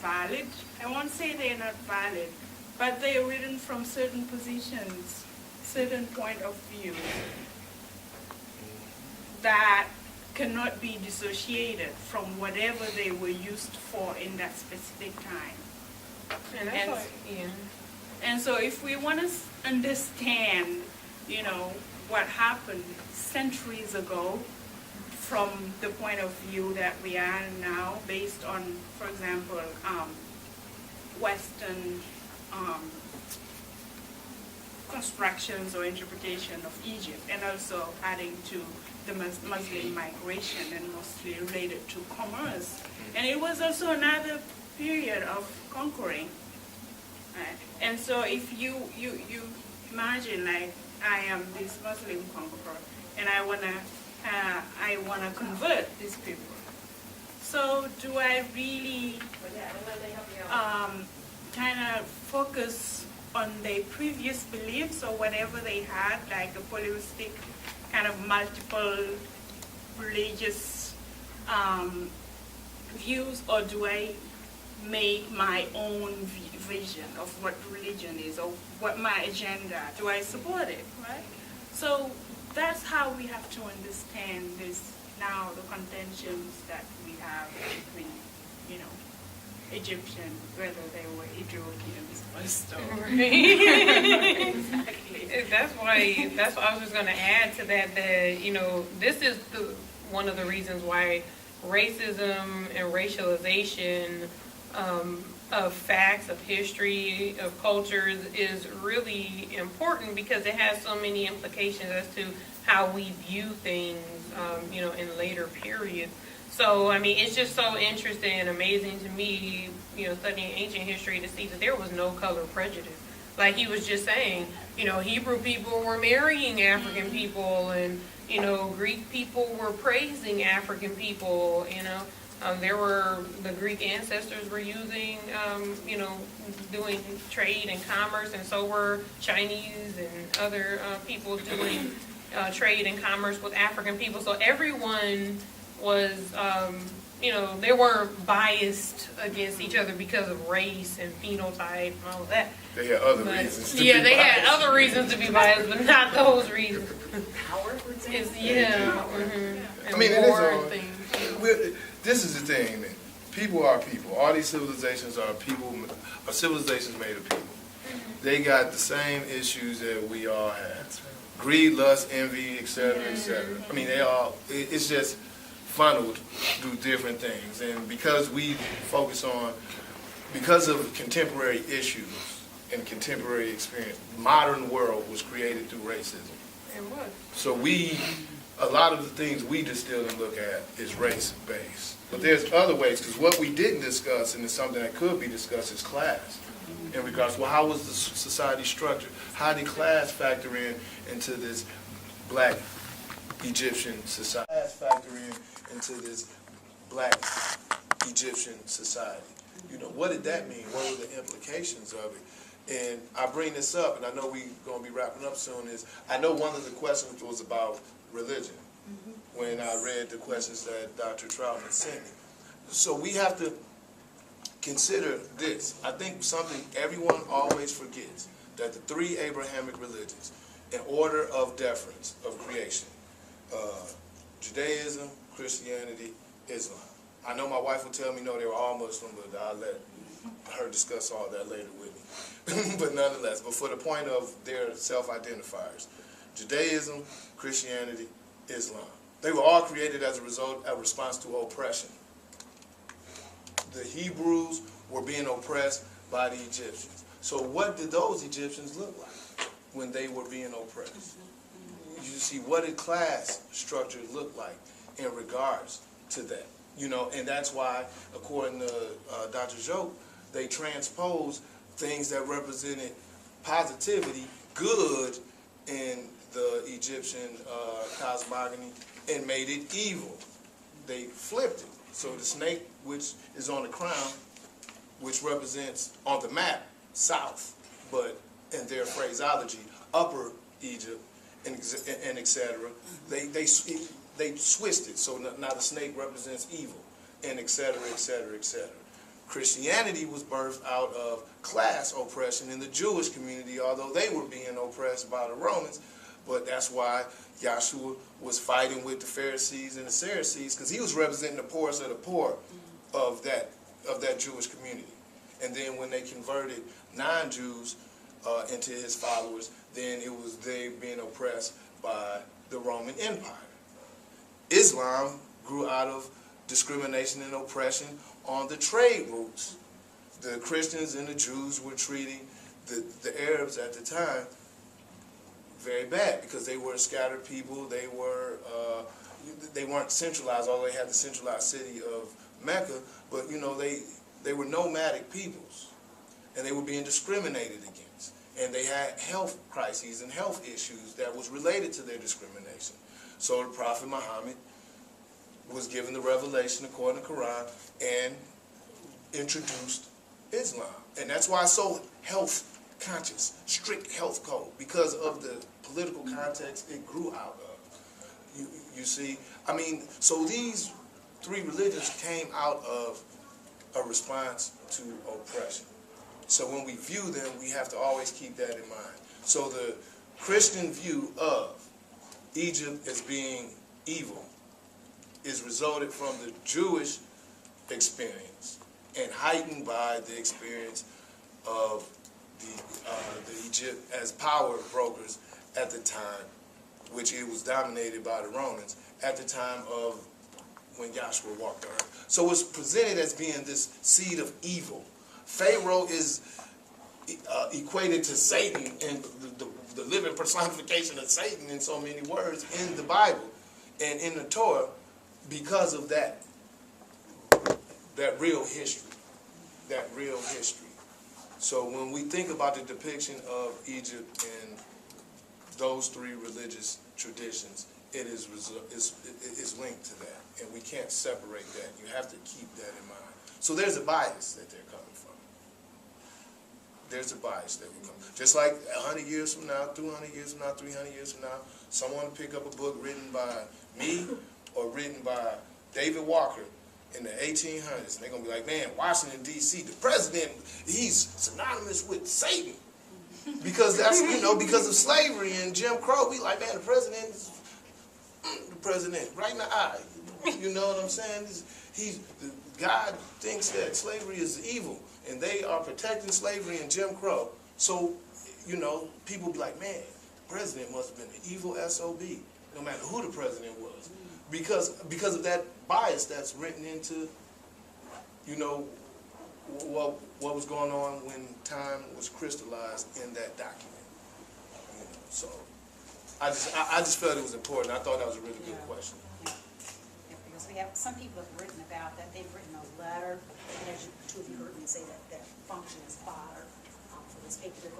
valid. I won't say they're not valid, but they're written from certain positions, certain point of view that cannot be dissociated from whatever they were used for in that specific time. And that's And- why, yeah. And so if we want to understand, what happened centuries ago from the point of view that we are now, based on, for example, Western constructions or interpretation of Egypt, and also adding to the Muslim migration and mostly related to commerce. And it was also another period of conquering. Right? And so if you imagine, like, I am this Muslim conqueror, and I wanna convert these people. So do I really kind of focus on their previous beliefs or whatever they had, like a polytheistic kind of multiple religious views, or do I make my own vision of what religion is or what my agenda? Do I support it, right? So that's how we have to understand this now, the contentions that we have between, Egyptian, whether they were Ethiopians first or exactly. That's why I was just going to add to that, this is one of the reasons why racism and racialization of facts, of history, of cultures is really important, because it has so many implications as to how we view things, in later periods. So, I mean, it's just so interesting and amazing to me, studying ancient history, to see that there was no color prejudice. Like he was just saying, Hebrew people were marrying African people, and, Greek people were praising African people, the Greek ancestors were using, doing trade and commerce, and so were Chinese and other people doing trade and commerce with African people. So everyone was, they weren't biased against each other because of race and phenotype and all of that. They had other But, reasons to yeah, be they biased. had other reasons to be biased, but not those reasons. Power, for example. And I mean, it is war all- and things. This is the thing, man. People are people. All these civilizations are people, are civilizations made of people. They got the same issues that we all have. Greed, lust, envy, et cetera, et cetera. I mean, it's just funneled through different things. And because we focus on, because of contemporary issues and contemporary experience, modern world was created through racism. And what? So a lot of the things we distill and look at is race-based. But there's other ways, because what we didn't discuss, and it's something that could be discussed, is class. In regards, well, how was the society structured? How did class factor into this black Egyptian society? Class factor into this black Egyptian society. What did that mean? What were the implications of it? And I bring this up, and I know we're going to be wrapping up soon, I know one of the questions was about religion when I read the questions that Dr. Troutman sent me. So we have to consider this. I think something everyone always forgets, that the three Abrahamic religions, in order of deference, of creation, Judaism, Christianity, Islam. I know my wife will tell me, no, they were all Muslim, but I'll let her discuss all that later with me. But nonetheless, but for the point of their self-identifiers, Judaism, Christianity, Islam. They were all created as a response to oppression. The Hebrews were being oppressed by the Egyptians. So what did those Egyptians look like when they were being oppressed? You see, what did class structure look like in regards to that? And that's why, according to Dr. Joke, they transposed things that represented positivity, good in the Egyptian cosmogony, and made it evil. They flipped it. So the snake, which is on the crown, which represents on the map south, but in their phraseology, upper Egypt, and etc. They switched it. So now the snake represents evil. and et cetera, et cetera, et cetera. Christianity was birthed out of class oppression in the Jewish community, although they were being oppressed by the Romans. But that's why Yahshua was fighting with the Pharisees and the Sadducees, because he was representing the poorest of the poor of that Jewish community. And then when they converted non-Jews into his followers, then it was they being oppressed by the Roman Empire. Islam grew out of discrimination and oppression on the trade routes. The Christians and the Jews were treating the Arabs at the time very bad because they were scattered people. They weren't centralized, although they had the centralized city of Mecca. But you know, they were nomadic peoples, and they were being discriminated against. And they had health crises and health issues that was related to their discrimination. So the Prophet Muhammad was given the revelation according to the Quran and introduced Islam. And that's why it's so health conscious, strict health code, because of the political context it grew out of. You see, I mean, so these three religions came out of a response to oppression. So when we view them, we have to always keep that in mind. So the Christian view of Egypt as being evil is resulted from the Jewish experience and heightened by the experience of the Egypt as power brokers at the time, which it was dominated by the Romans at the time of when Yahshua walked the earth. So it's presented as being this seed of evil. Pharaoh is equated to Satan, and the living personification of Satan in so many words in the Bible and in the Torah, because of that real history. So when we think about the depiction of Egypt in those three religious traditions, it is linked to that, and we can't separate that. You have to keep that in mind. So there's a bias that they're coming from. There's a bias that will come. Just like 100 years from now, 200 years from now, 300 years from now, someone will pick up a book written by me or written by David Walker in the 1800s, and they're going to be like, man, Washington, D.C., the president, he's synonymous with Satan. Because that's, because of slavery and Jim Crow, we like, man, the president is the president, right in the eye. You know what I'm saying? God thinks that slavery is evil, and they are protecting slavery and Jim Crow. So, people be like, man, the president must have been an evil SOB, no matter who the president was. Because of that bias that's written into, what was going on when time was crystallized in that document. So I just felt it was important. I thought that was a really good question. Yeah, because we have some people have written about that. They've written a letter, and as two of you heard me say that their function is fodder for this paper they're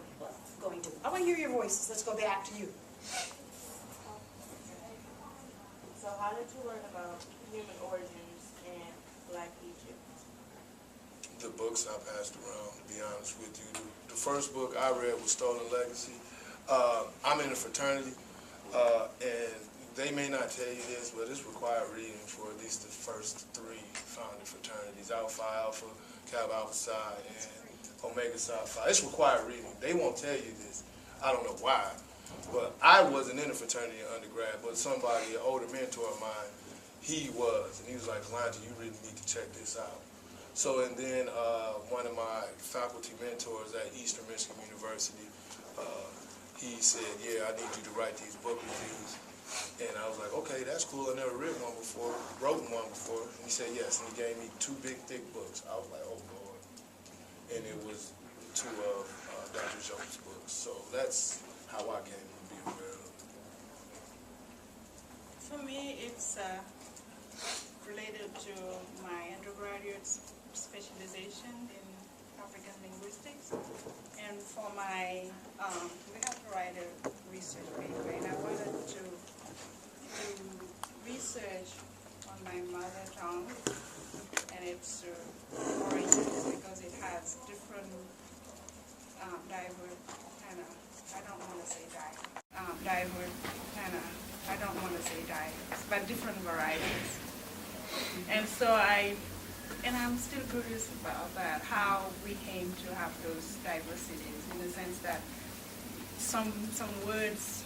going to. I want to hear your voices. Let's go back to you. So how did you learn about human origins in Black Egypt? The books I passed around, to be honest with you. The first book I read was Stolen Legacy. I'm in a fraternity, and they may not tell you this, but it's required reading for at least the first three founding fraternities, Alpha Alpha, Kappa Alpha Psi, and Omega Psi Phi. It's required reading. They won't tell you this. I don't know why. But I wasn't in a fraternity in undergrad, but somebody, an older mentor of mine, he was. And he was like, Kalonji, you really need to check this out. So, and then one of my faculty mentors at Eastern Michigan University, he said, yeah, I need you to write these book reviews. And I was like, okay, that's cool. I never wrote one before. And he said, yes. And he gave me two big, thick books. I was like, oh, Lord. And it was two of Dr. Jones' books. So that's how I came to be aware of it. For me, it's related to my undergraduate specialization in African linguistics. And for my, we have to write a research paper, and I wanted to research on my mother tongue and its origins, because it has different diverse kind of, I don't want to say diverse, but different varieties. And so I And I'm still curious about that, how we came to have those diversities, in the sense that some words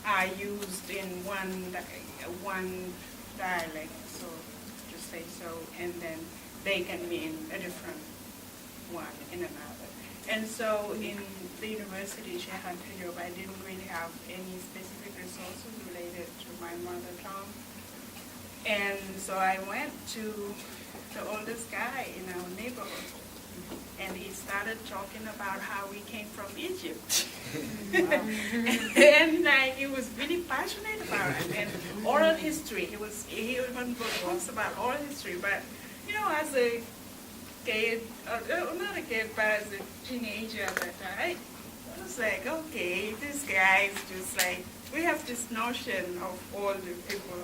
are used in one dialect, so to say so, and then they can mean a different one in another. And so in the university, Sheikh Anta Diop, I didn't really have any specific resources related to my mother tongue. And so I went to the oldest guy in our neighborhood, and he started talking about how we came from Egypt. And he was really passionate about it, and oral history. He even wrote books about oral history, but you know, as a kid, not a kid, but as a teenager at that time, I was like, okay, this guy is just like, we have this notion of all the people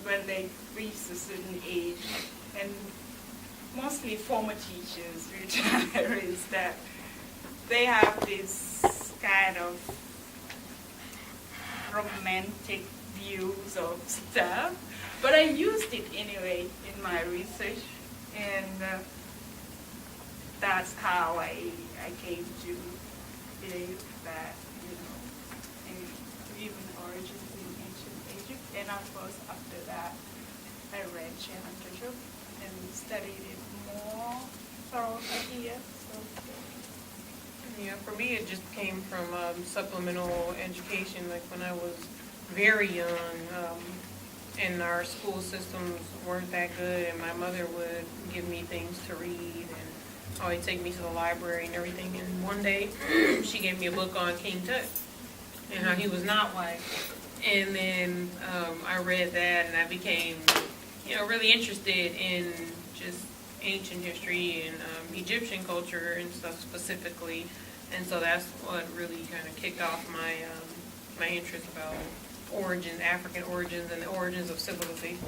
when they reach a certain age, and mostly former teachers, retirees, that they have this kind of romantic views of stuff. But I used it anyway in my research, and that's how I came to believe that, you know, even origins in ancient Egypt. And of course, after that, I read Sheikh Anta Diop and studied it more thoroughly here. So, Yeah, for me, it just came from supplemental education. Like when I was very young, and our school systems weren't that good, and my mother would give me things to read and always take me to the library and everything. And one day, she gave me a book on King Tut and how he was not white. And then I read that, and I became, you know, really interested in just ancient history and Egyptian culture and stuff specifically. And so that's what really kind of kicked off my my interest about origins, African origins, and the origins of civilization.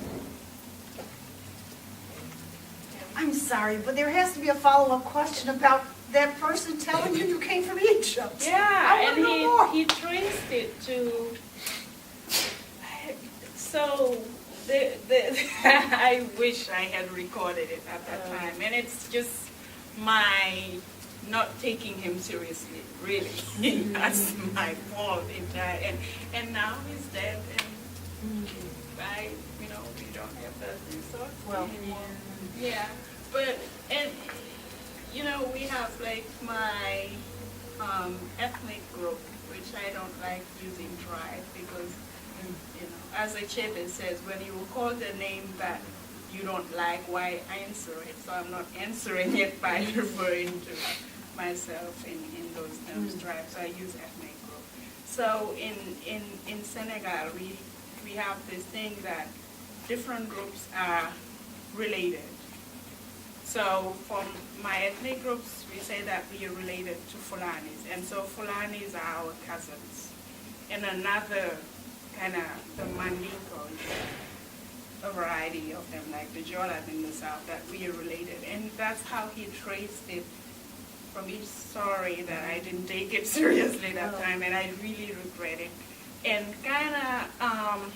I'm sorry, but there has to be a follow-up question about that person telling you you came from Egypt. yeah, I want and to know more. he traced it to, so I wish I had recorded it at that time, and it's just my not taking him seriously, really. That's my fault entirely. And now he's dead, and we don't have that resource anymore. Yeah, but, and, you know, we have like my ethnic group, which I don't like using tribe because, you know, as a Chebe says, when you call the name that you don't like, why answer it? So I'm not answering it by referring to myself in those terms, tribe. So I use ethnic group. So in Senegal, we have this thing that different groups are related. So for my ethnic groups, we say that we are related to Fulanis. And so Fulanis are our cousins. And another kind of, the Mandingo, a variety of them, like the Jolas in the south, that we are related. And that's how he traced it from each story, that I didn't take it seriously that time, and I really regret it. And kind of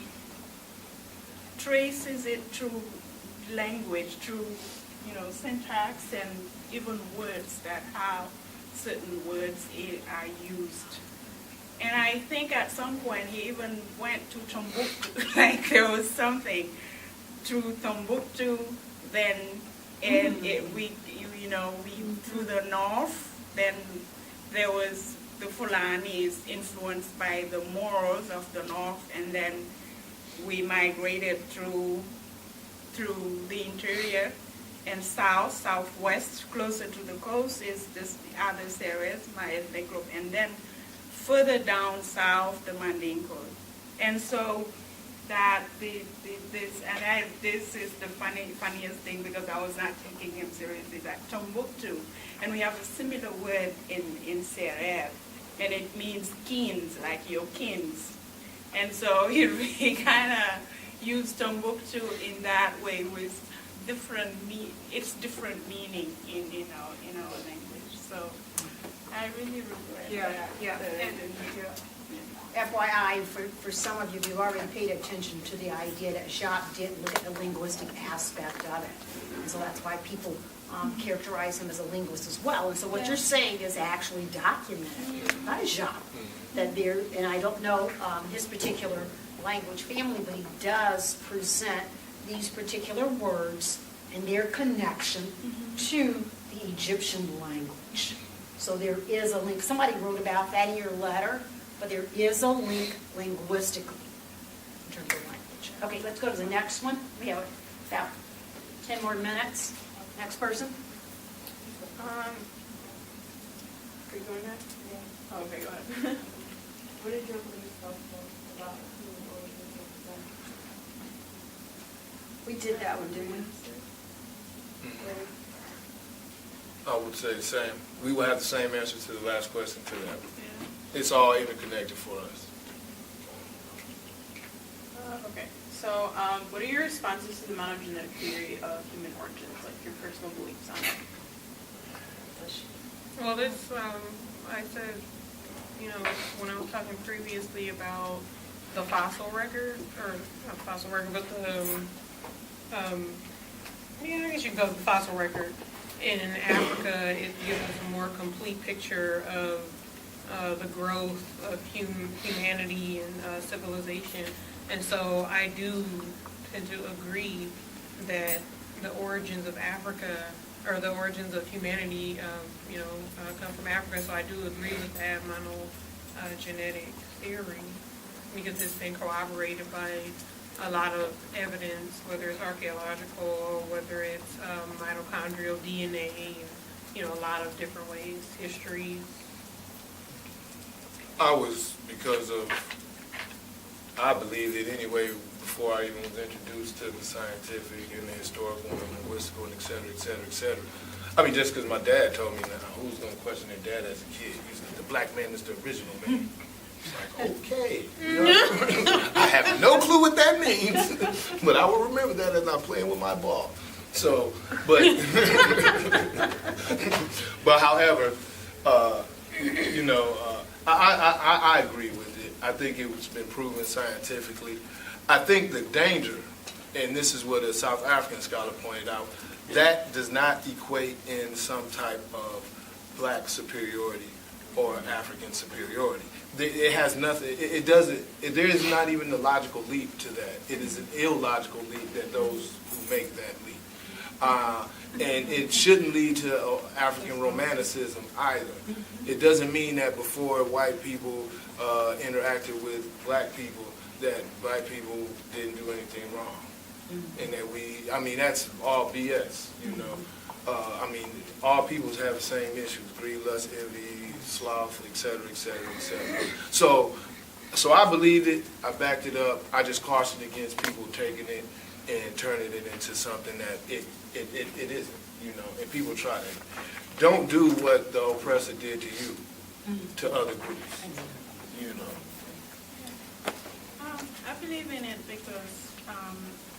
traces it through language, through, you know, syntax and even words, that how certain words are used. And I think at some point he even went to Timbuktu, like there was something through Timbuktu, then we through the north, then there was the Fulanis influenced by the Moros of the north, and then we migrated through the interior, and southwest, closer to the coast is this other areas, my ethnic group, and then further down south, the Mandingo. And so that this is the funniest thing, because I was not taking him seriously, that Timbuktu, and we have a similar word in Serer, and it means kins, like your kins. And so he kind of used Timbuktu in that way with different meaning in our language. So I really regret that. Yeah. FYI, for some of you, you've already paid attention to the idea that Jacques did look at the linguistic aspect of it. so that's why people characterize him as a linguist as well. And so what you're saying is actually documented by Jacques, that there, and I don't know his particular language family, but he does present these particular words and their connection to the Egyptian language. So there is a link. Somebody wrote about that in your letter, but there is a link linguistically in terms of language. Okay, let's go to the next one. We have about 10 more minutes. Next person. Are you going next? Yeah. Oh, okay, go ahead. What did your beliefs about human origins represent? We did that one, didn't we? I would say the same. We will have the same answer to the last question to that. It's all interconnected for us. Okay. So, what are your responses to the monogenetic theory of human origins, like your personal beliefs on it? Well, this, I said, when I was talking previously about the fossil record, or not the fossil record, but I guess you can go with the fossil record. In Africa, it gives us a more complete picture of the growth of humanity and civilization. And so I do tend to agree that the origins of Africa, or the origins of humanity, come from Africa. So I do agree with that monogenetic theory, because it's been corroborated by a lot of evidence, whether it's archaeological or whether it's mitochondrial DNA, and, a lot of different ways, histories. I believed it anyway before I even was introduced to the scientific and the historical and the linguistical and et cetera, et cetera, et cetera. I mean, just because my dad told me now, who's going to question their dad as a kid? He said, the black man is the original man. It's like, okay. I have no clue what that means, but I will remember that as I'm playing with my ball. So, but however, I agree with it. I think it's been proven scientifically. I think the danger, and this is what a South African scholar pointed out, that does not equate in some type of black superiority or African superiority. It has nothing, it doesn't, there is not even a logical leap to that. It is an illogical leap that those who make that leap. And it shouldn't lead to African romanticism either. It doesn't mean that before white people interacted with black people, that black people didn't do anything wrong. And that that's all BS, all peoples have the same issues: greed, lust, envy, sloth, et cetera, et cetera, et cetera. So I believed it, I backed it up. I just cautioned against people taking it and turning it into something that it isn't, and people try to. Don't do what the oppressor did to you, to other groups, I believe in it because,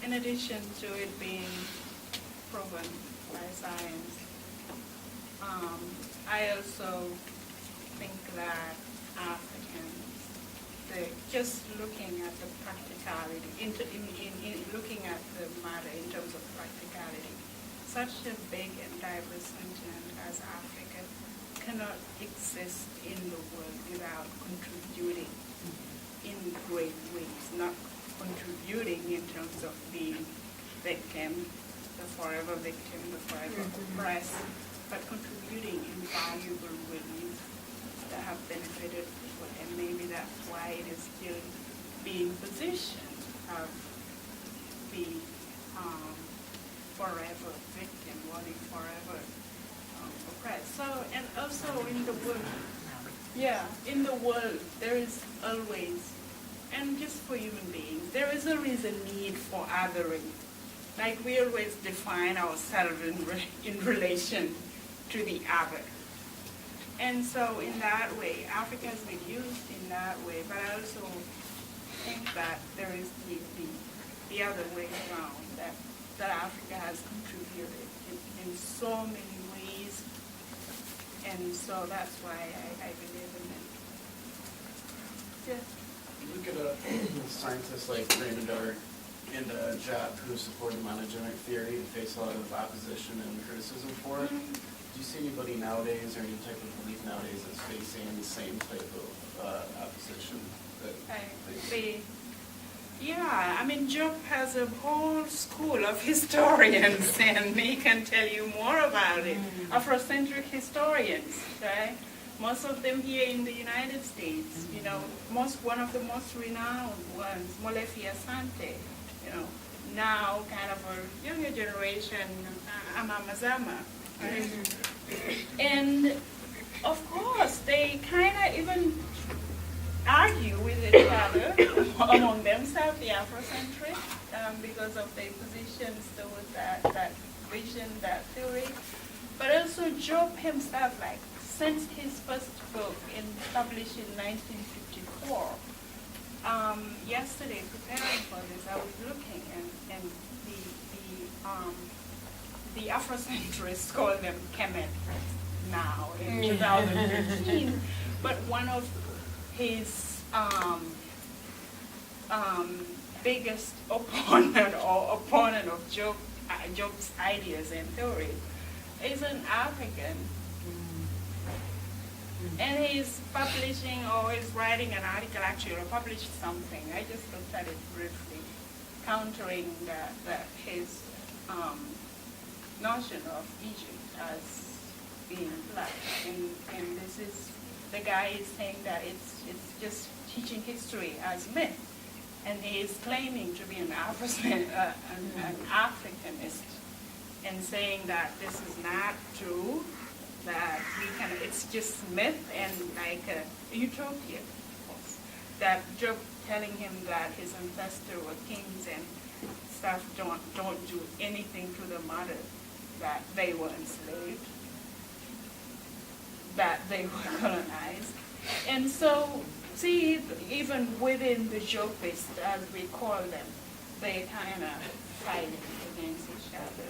in addition to it being proven by science, I also think that Africans, just looking at the practicality, in looking at the matter in terms of practicality, such a big and diverse continent as Africa cannot exist in the world without contributing in great ways, not contributing in terms of being victim, the forever victim, the forever oppressed, but contributing in valuable ways that have benefited people, and maybe that's why it is still being positioned as the forever victim, or the forever oppressed. So, and also in the world, in the world, there is always, and just for human beings, there is always a need for othering. Like we always define ourselves in relation to the other. And so in that way, Africa has been used in that way, but I also think that there is the other way around, that Africa has contributed in so many ways, and so that's why I believe in it. Yeah. You look at scientists like Raymond and Job, who supported monogenic theory and faced a lot of opposition and criticism for it. Do you see anybody nowadays or any type of belief nowadays that's facing the same type of opposition? Yeah, I mean, Job has a whole school of historians, and he can tell you more about it. Afrocentric historians, right? Most of them here in the United States, you know, one of the most renowned ones, Molefi Asante, you know, now kind of a younger generation, Amamazama, right? And of course, they kind of even argue with each other among themselves, the Afrocentric, because of their positions towards that vision, that theory. But also Job himself, like, since his first book published in 1954, yesterday preparing for this, I was looking, and the Afrocentrists call them Kemet now in 2015, but one of his biggest opponent of Job's ideas and theories is an African. And he's publishing, or he's writing an article actually, or published something. I just looked at it briefly, countering his notion of Egypt as being black. And this is, the guy is saying that it's just teaching history as myth. And he is claiming to be an Africanist and saying that this is not true, that it's just myth and like a utopia, of course. That Job telling him that his ancestors were kings and stuff don't do anything to the mother, that they were enslaved, that they were colonized. And so, see, even within the Jobists, as we call them, they kind of fight against each other.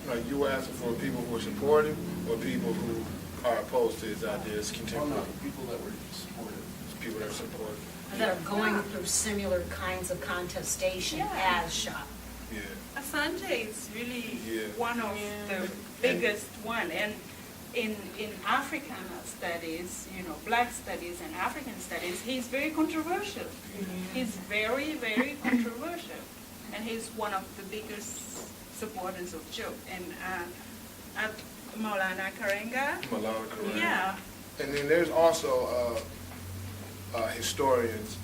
Like, you were asking for people who are supportive or people who are opposed to his ideas contemporarily? People that were supportive. People that are supportive. That are going through similar kinds of contestation as Shop. Yeah. Asante is really one of the biggest one. And in African studies, you know, black studies and African studies, he's very controversial. He's very, very controversial. And he's one of the biggest supporters of Job. And Maulana Karenga. Maulana Karenga. Yeah. And then there's also historians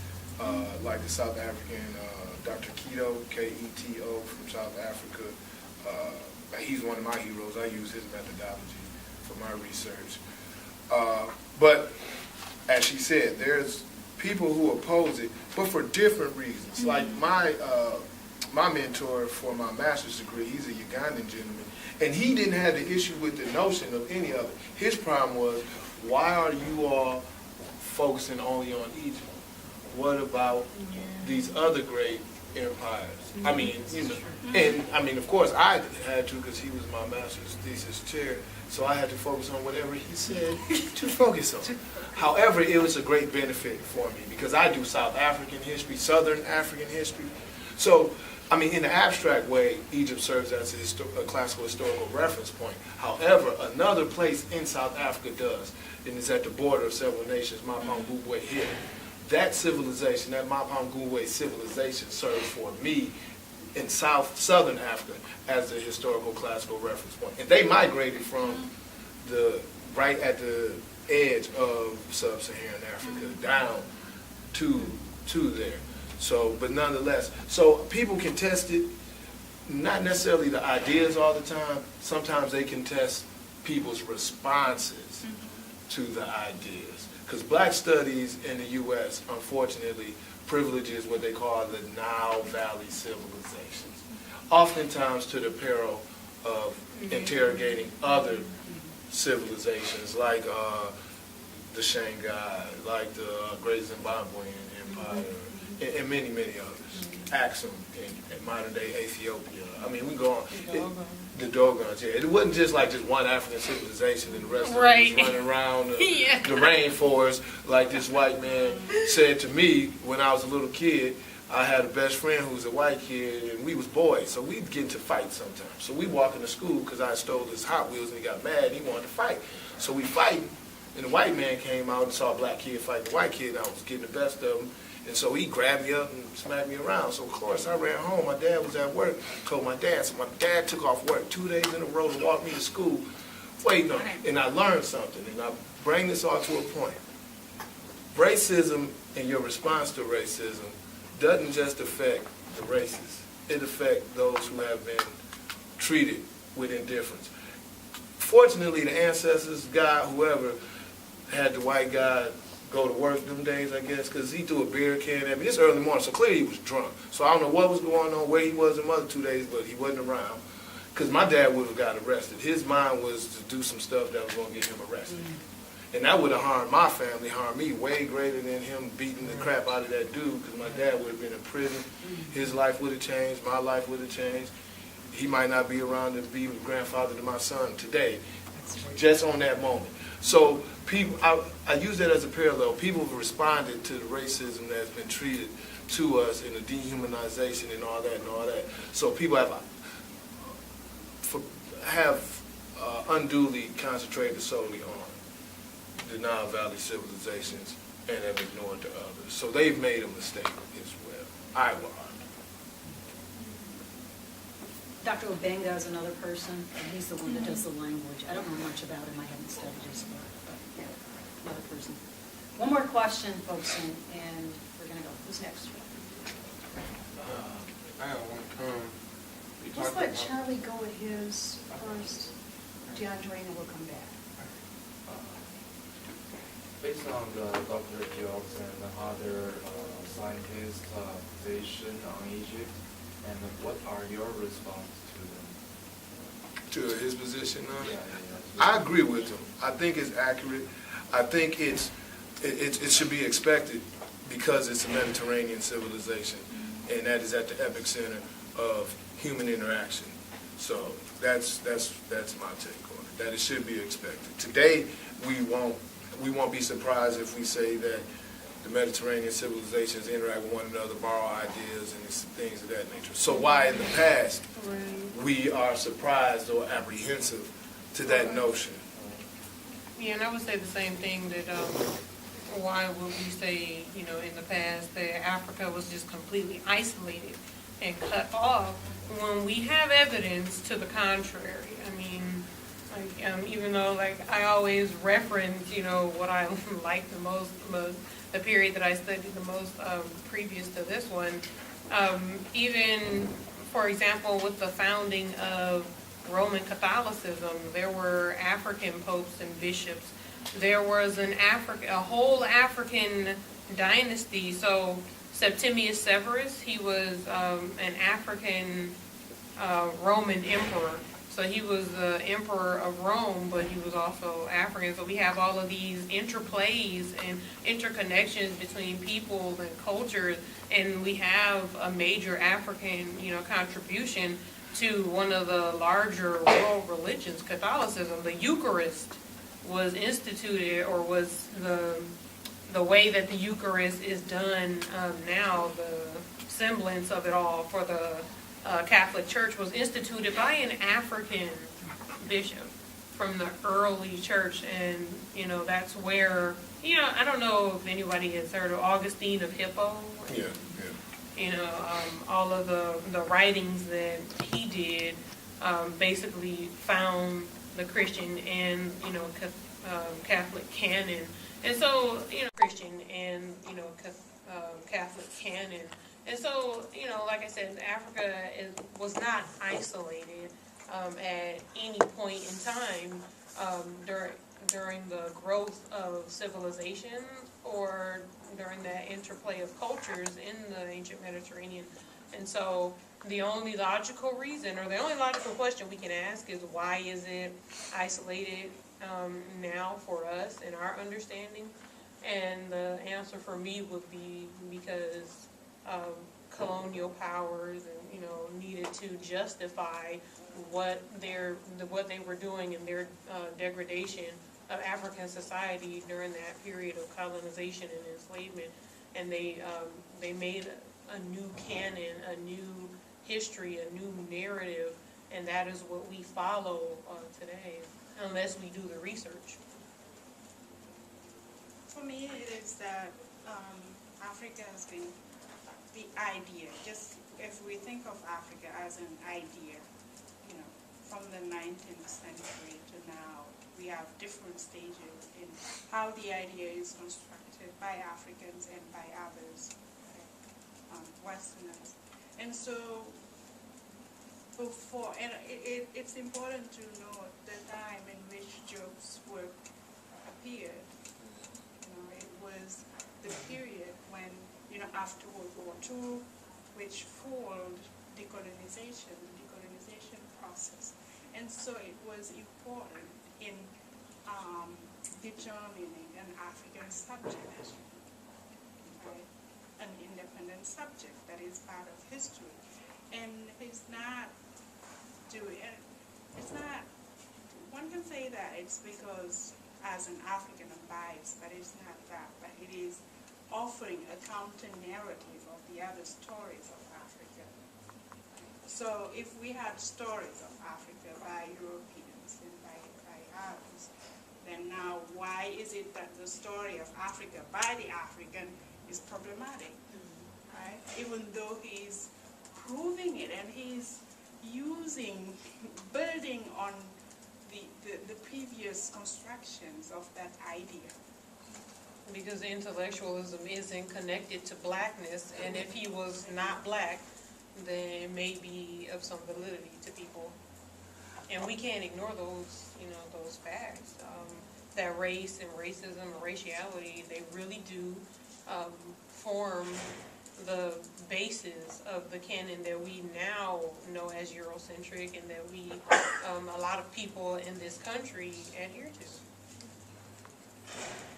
like the South African Dr. Keto, Keto from South Africa. He's one of my heroes. I use his methodology for my research. But as she said, there's people who oppose it, but for different reasons. Like my mentor for my master's degree, he's a Ugandan gentleman, and he didn't have the issue with the notion of any of it. His problem was, why are you all focusing only on Egypt? What about these other great empires? I mean, you know, and I mean, of course, I had to, because he was my master's thesis chair, so I had to focus on whatever he said to focus on. However, it was a great benefit for me, because I do South African history, Southern African history. So, I mean, in an abstract way, Egypt serves as a classical historical reference point. However, another place in South Africa does, and it's at the border of several nations, Mapam Gubwe here. That civilization, that Mapam Gubwe civilization, serves for me in Southern Africa as a historical classical reference point. And they migrated from right at the edge of sub-Saharan Africa down to there. So, but nonetheless, so people contest it, not necessarily the ideas all the time. Sometimes they contest people's responses to the ideas. Because black studies in the U.S., unfortunately, privileges what they call the Nile Valley civilizations, oftentimes to the peril of interrogating other civilizations like the Shanghai, like the Great Zimbabwean Empire, and many, many others. Axum in modern-day Ethiopia. I mean, we go on. The Dogons, yeah. It wasn't just like just one African civilization and the rest of them was running around the rainforest like this white man said to me when I was a little kid. I had a best friend who was a white kid, and we was boys, so we'd get into fights sometimes. So we walk into school because I stole his Hot Wheels, and he got mad, and he wanted to fight. So we fighting, and the white man came out and saw a black kid fighting the white kid, and I was getting the best of him. And so he grabbed me up and smacked me around. So, of course, I ran home. My dad was at work. Told my dad. So my dad took off work 2 days in a row to walk me to school, waiting on me. And I learned something, and I bring this all to a point. Racism and your response to racism doesn't just affect the racists. It affects those who have been treated with indifference. Fortunately, the ancestors, God, whoever, had the white guy go to work them days, I guess, because he threw a beer can at me. This early morning, so clearly he was drunk. So I don't know what was going on, where he was in the other 2 days, but he wasn't around. Because my dad would have got arrested. His mind was to do some stuff that was going to get him arrested. And that would have harmed my family, harmed me way greater than him beating the crap out of that dude, because my dad would have been in prison. His life would have changed. My life would have changed. He might not be around to be grandfather to my son today, just on that moment. So people, I use that as a parallel. People have responded to the racism that's been treated to us and the dehumanization and all that. So people have unduly concentrated solely on the Nile Valley civilizations and have ignored the others. So they've made a mistake as well. I will argue. Dr. Obenga is another person, and he's the one that does the language. I don't know much about him. I haven't studied his work, but yeah, another person. One more question, folks, and we're going to go. Who's next? I have one comment. Let's let Charlie go with his first. DeAndre, and we'll come back. Based on the Dr. Jobs and other scientists' position on Egypt, and what are your response to them? To his position now? Yeah. I agree with him. I think it's accurate. I think it should be expected because it's a Mediterranean civilization, and that is at the epicenter of human interaction. So that's my take on it. That it should be expected. Today we won't be surprised if we say that the Mediterranean civilizations interact with one another, borrow ideas, and things of that nature. So why in the past we are surprised or apprehensive to that notion? Yeah, and I would say the same thing that why would we say, in the past that Africa was just completely isolated and cut off when we have evidence to the contrary. I mean, even though I always reference, what I like the most, the period that I studied the most previous to this one, even, for example, with the founding of Roman Catholicism, there were African popes and bishops. There was a whole African dynasty. So Septimius Severus, he was an African Roman emperor. So he was the emperor of Rome, but he was also African. So we have all of these interplays and interconnections between peoples and cultures, and we have a major African, contribution to one of the larger world religions, Catholicism. The Eucharist was instituted, or was the way that the Eucharist is done now, the semblance of it all for the Catholic Church was instituted by an African bishop from the early church, and that's where I don't know if anybody has heard of Augustine of Hippo. Yeah. All of the writings that he did basically found the Christian and Catholic canon, and so Christian and Catholic canon. And so, like I said, Africa was not isolated at any point in time during the growth of civilization or during that interplay of cultures in the ancient Mediterranean. And so the only logical reason, or the only logical question we can ask is, why is it isolated now for us in our understanding? And the answer for me would be because colonial powers and needed to justify what they were doing in their degradation of African society during that period of colonization and enslavement, and they made a new canon, a new history, a new narrative, and that is what we follow today, unless we do the research. For me, it is that Africa has been the idea. Just if we think of Africa as an idea, you know, from the 19th century to now, we have different stages in how the idea is constructed by Africans and by others, Westerners. And so, it's important to note the time in which Job's work appeared. It was the period when, after World War II, which followed the decolonization process. And so it was important in determining an African subject, right? An independent subject that is part of history. And one can say that it's because as an African I'm biased, but it's not that, but it is offering a counter-narrative of the other stories of Africa. So if we had stories of Africa by Europeans and by others, then now why is it that the story of Africa by the African is problematic, right? Even though he's proving it and he's building on the previous constructions of that idea. Because intellectualism isn't connected to blackness, and if he was not black, then it may be of some validity to people. And we can't ignore those, those facts. That race and racism and raciality, they really do form the basis of the canon that we now know as Eurocentric, and that we, a lot of people in this country adhere to.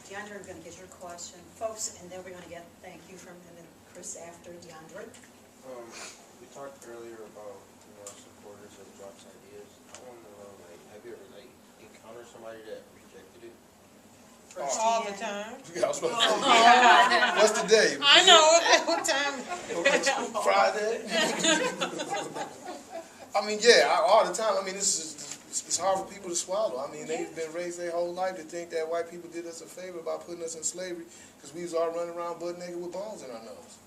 DeAndre, we're going to get your question, folks, and then we're going to get thank you from Chris after DeAndre. We talked earlier about supporters of Job's ideas. I want to know, have you ever encountered somebody that rejected it? All the time. Yeah, I was about to say, what's the day? I know, what time? Friday? I mean, yeah, all the time. I mean, it's hard for people to swallow. I mean, they've been raised their whole life to think that white people did us a favor by putting us in slavery because we was all running around butt naked with bones in our nose.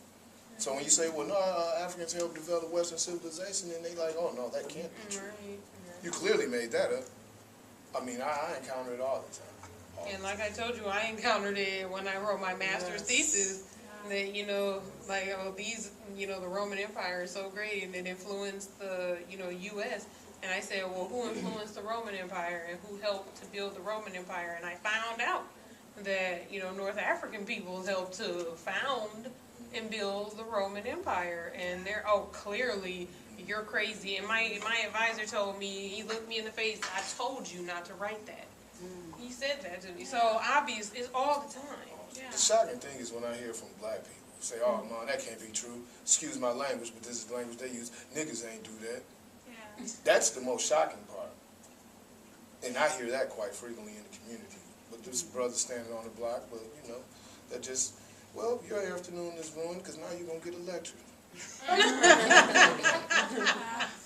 So when you say, well, no, Africans helped develop Western civilization, and they like, oh, no, that can't be true. You clearly made that up. I mean, I encounter it all the time. And like I told you, I encountered it when I wrote my master's thesis. That the Roman Empire is so great and it influenced the U.S. And I said, well, who influenced the Roman Empire and who helped to build the Roman Empire? And I found out that North African peoples helped to found and build the Roman Empire. And they're clearly you're crazy. And my advisor told me, he looked me in the face, I told you not to write that. He said that to me. So obvious, it's all the time. The shocking thing is when I hear from black people say, oh, man, that can't be true. Excuse my language, but this is the language they use. Niggas ain't do that. Yeah. That's the most shocking part. And I hear that quite frequently in the community. But there's brothers standing on the block, but, that just, well, your afternoon is ruined because now you're going to get a lecture.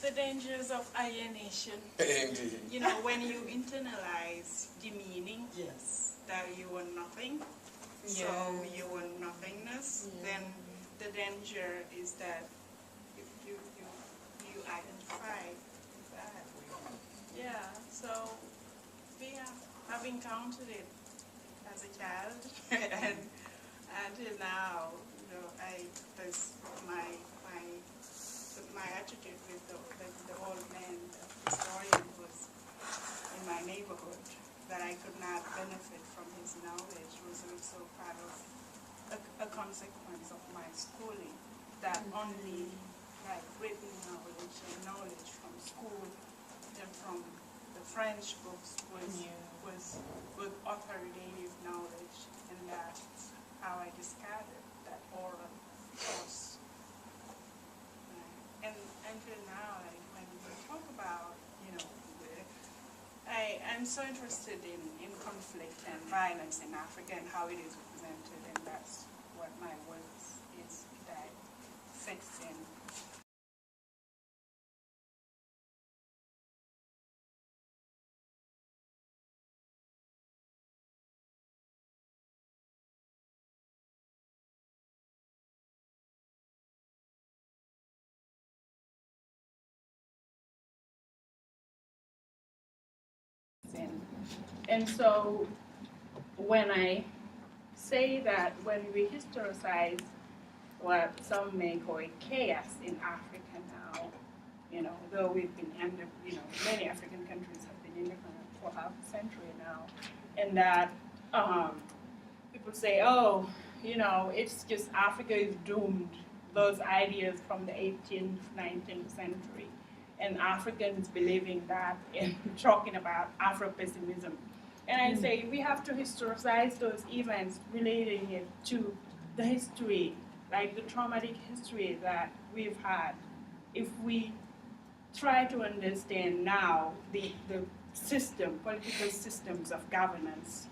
The dangers of alienation. Indeed. When you internalize the meaning that you are nothing, so you are nothingness, then the danger is that you identify with that. Yeah, so I've encountered it as a child, and until now, my attitude with the old man, the historian, was in my neighborhood, that I could not benefit from his knowledge was also part of a consequence of my schooling, that only written knowledge and knowledge from school and from the French books was authoritative knowledge, and that's how I discarded that oral course. And until now, when we talk about, I'm so interested in conflict and violence in Africa and how it is represented, and that's what my work is that 16. And so when I say that when we historicize what some may call chaos in Africa now, though we've been many African countries have been independent for half a century now, and that people say, oh, it's just Africa is doomed, those ideas from the 18th, 19th century, and Africans believing that and talking about Afro-pessimism. And I say we have to historicize those events, relating it to the history, like the traumatic history that we've had. If we try to understand now the political systems of governance,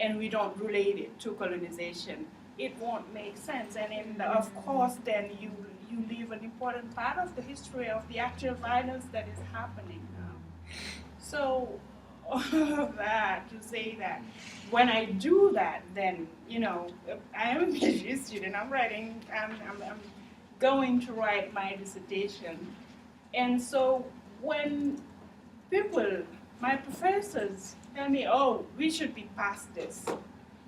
and we don't relate it to colonization, it won't make sense. And of course, then you leave an important part of the history of the actual violence that is happening now. So all of that to say that when I do that, then I am a PhD student. I'm going to write my dissertation, and so when my professors tell me, oh, we should be past this,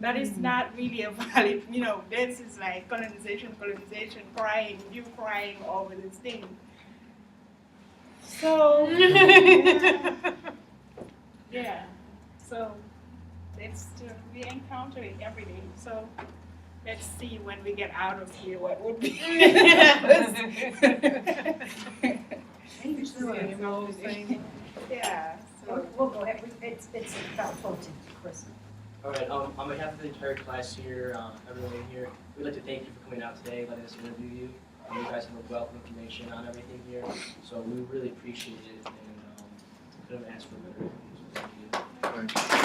that is not really a valid, this is like colonization, you crying over this thing. So, yeah, so we encounter it every day. So let's see when we get out of here what would be. Yeah. So. We'll go ahead. It's about voting, Chris. All right, on behalf of the entire class here, everyone in here, we'd like to thank you for coming out today, letting us interview you. You guys have a wealth of information on everything here, so we really appreciate it, and couldn't ask for better. Thank you. Thank you.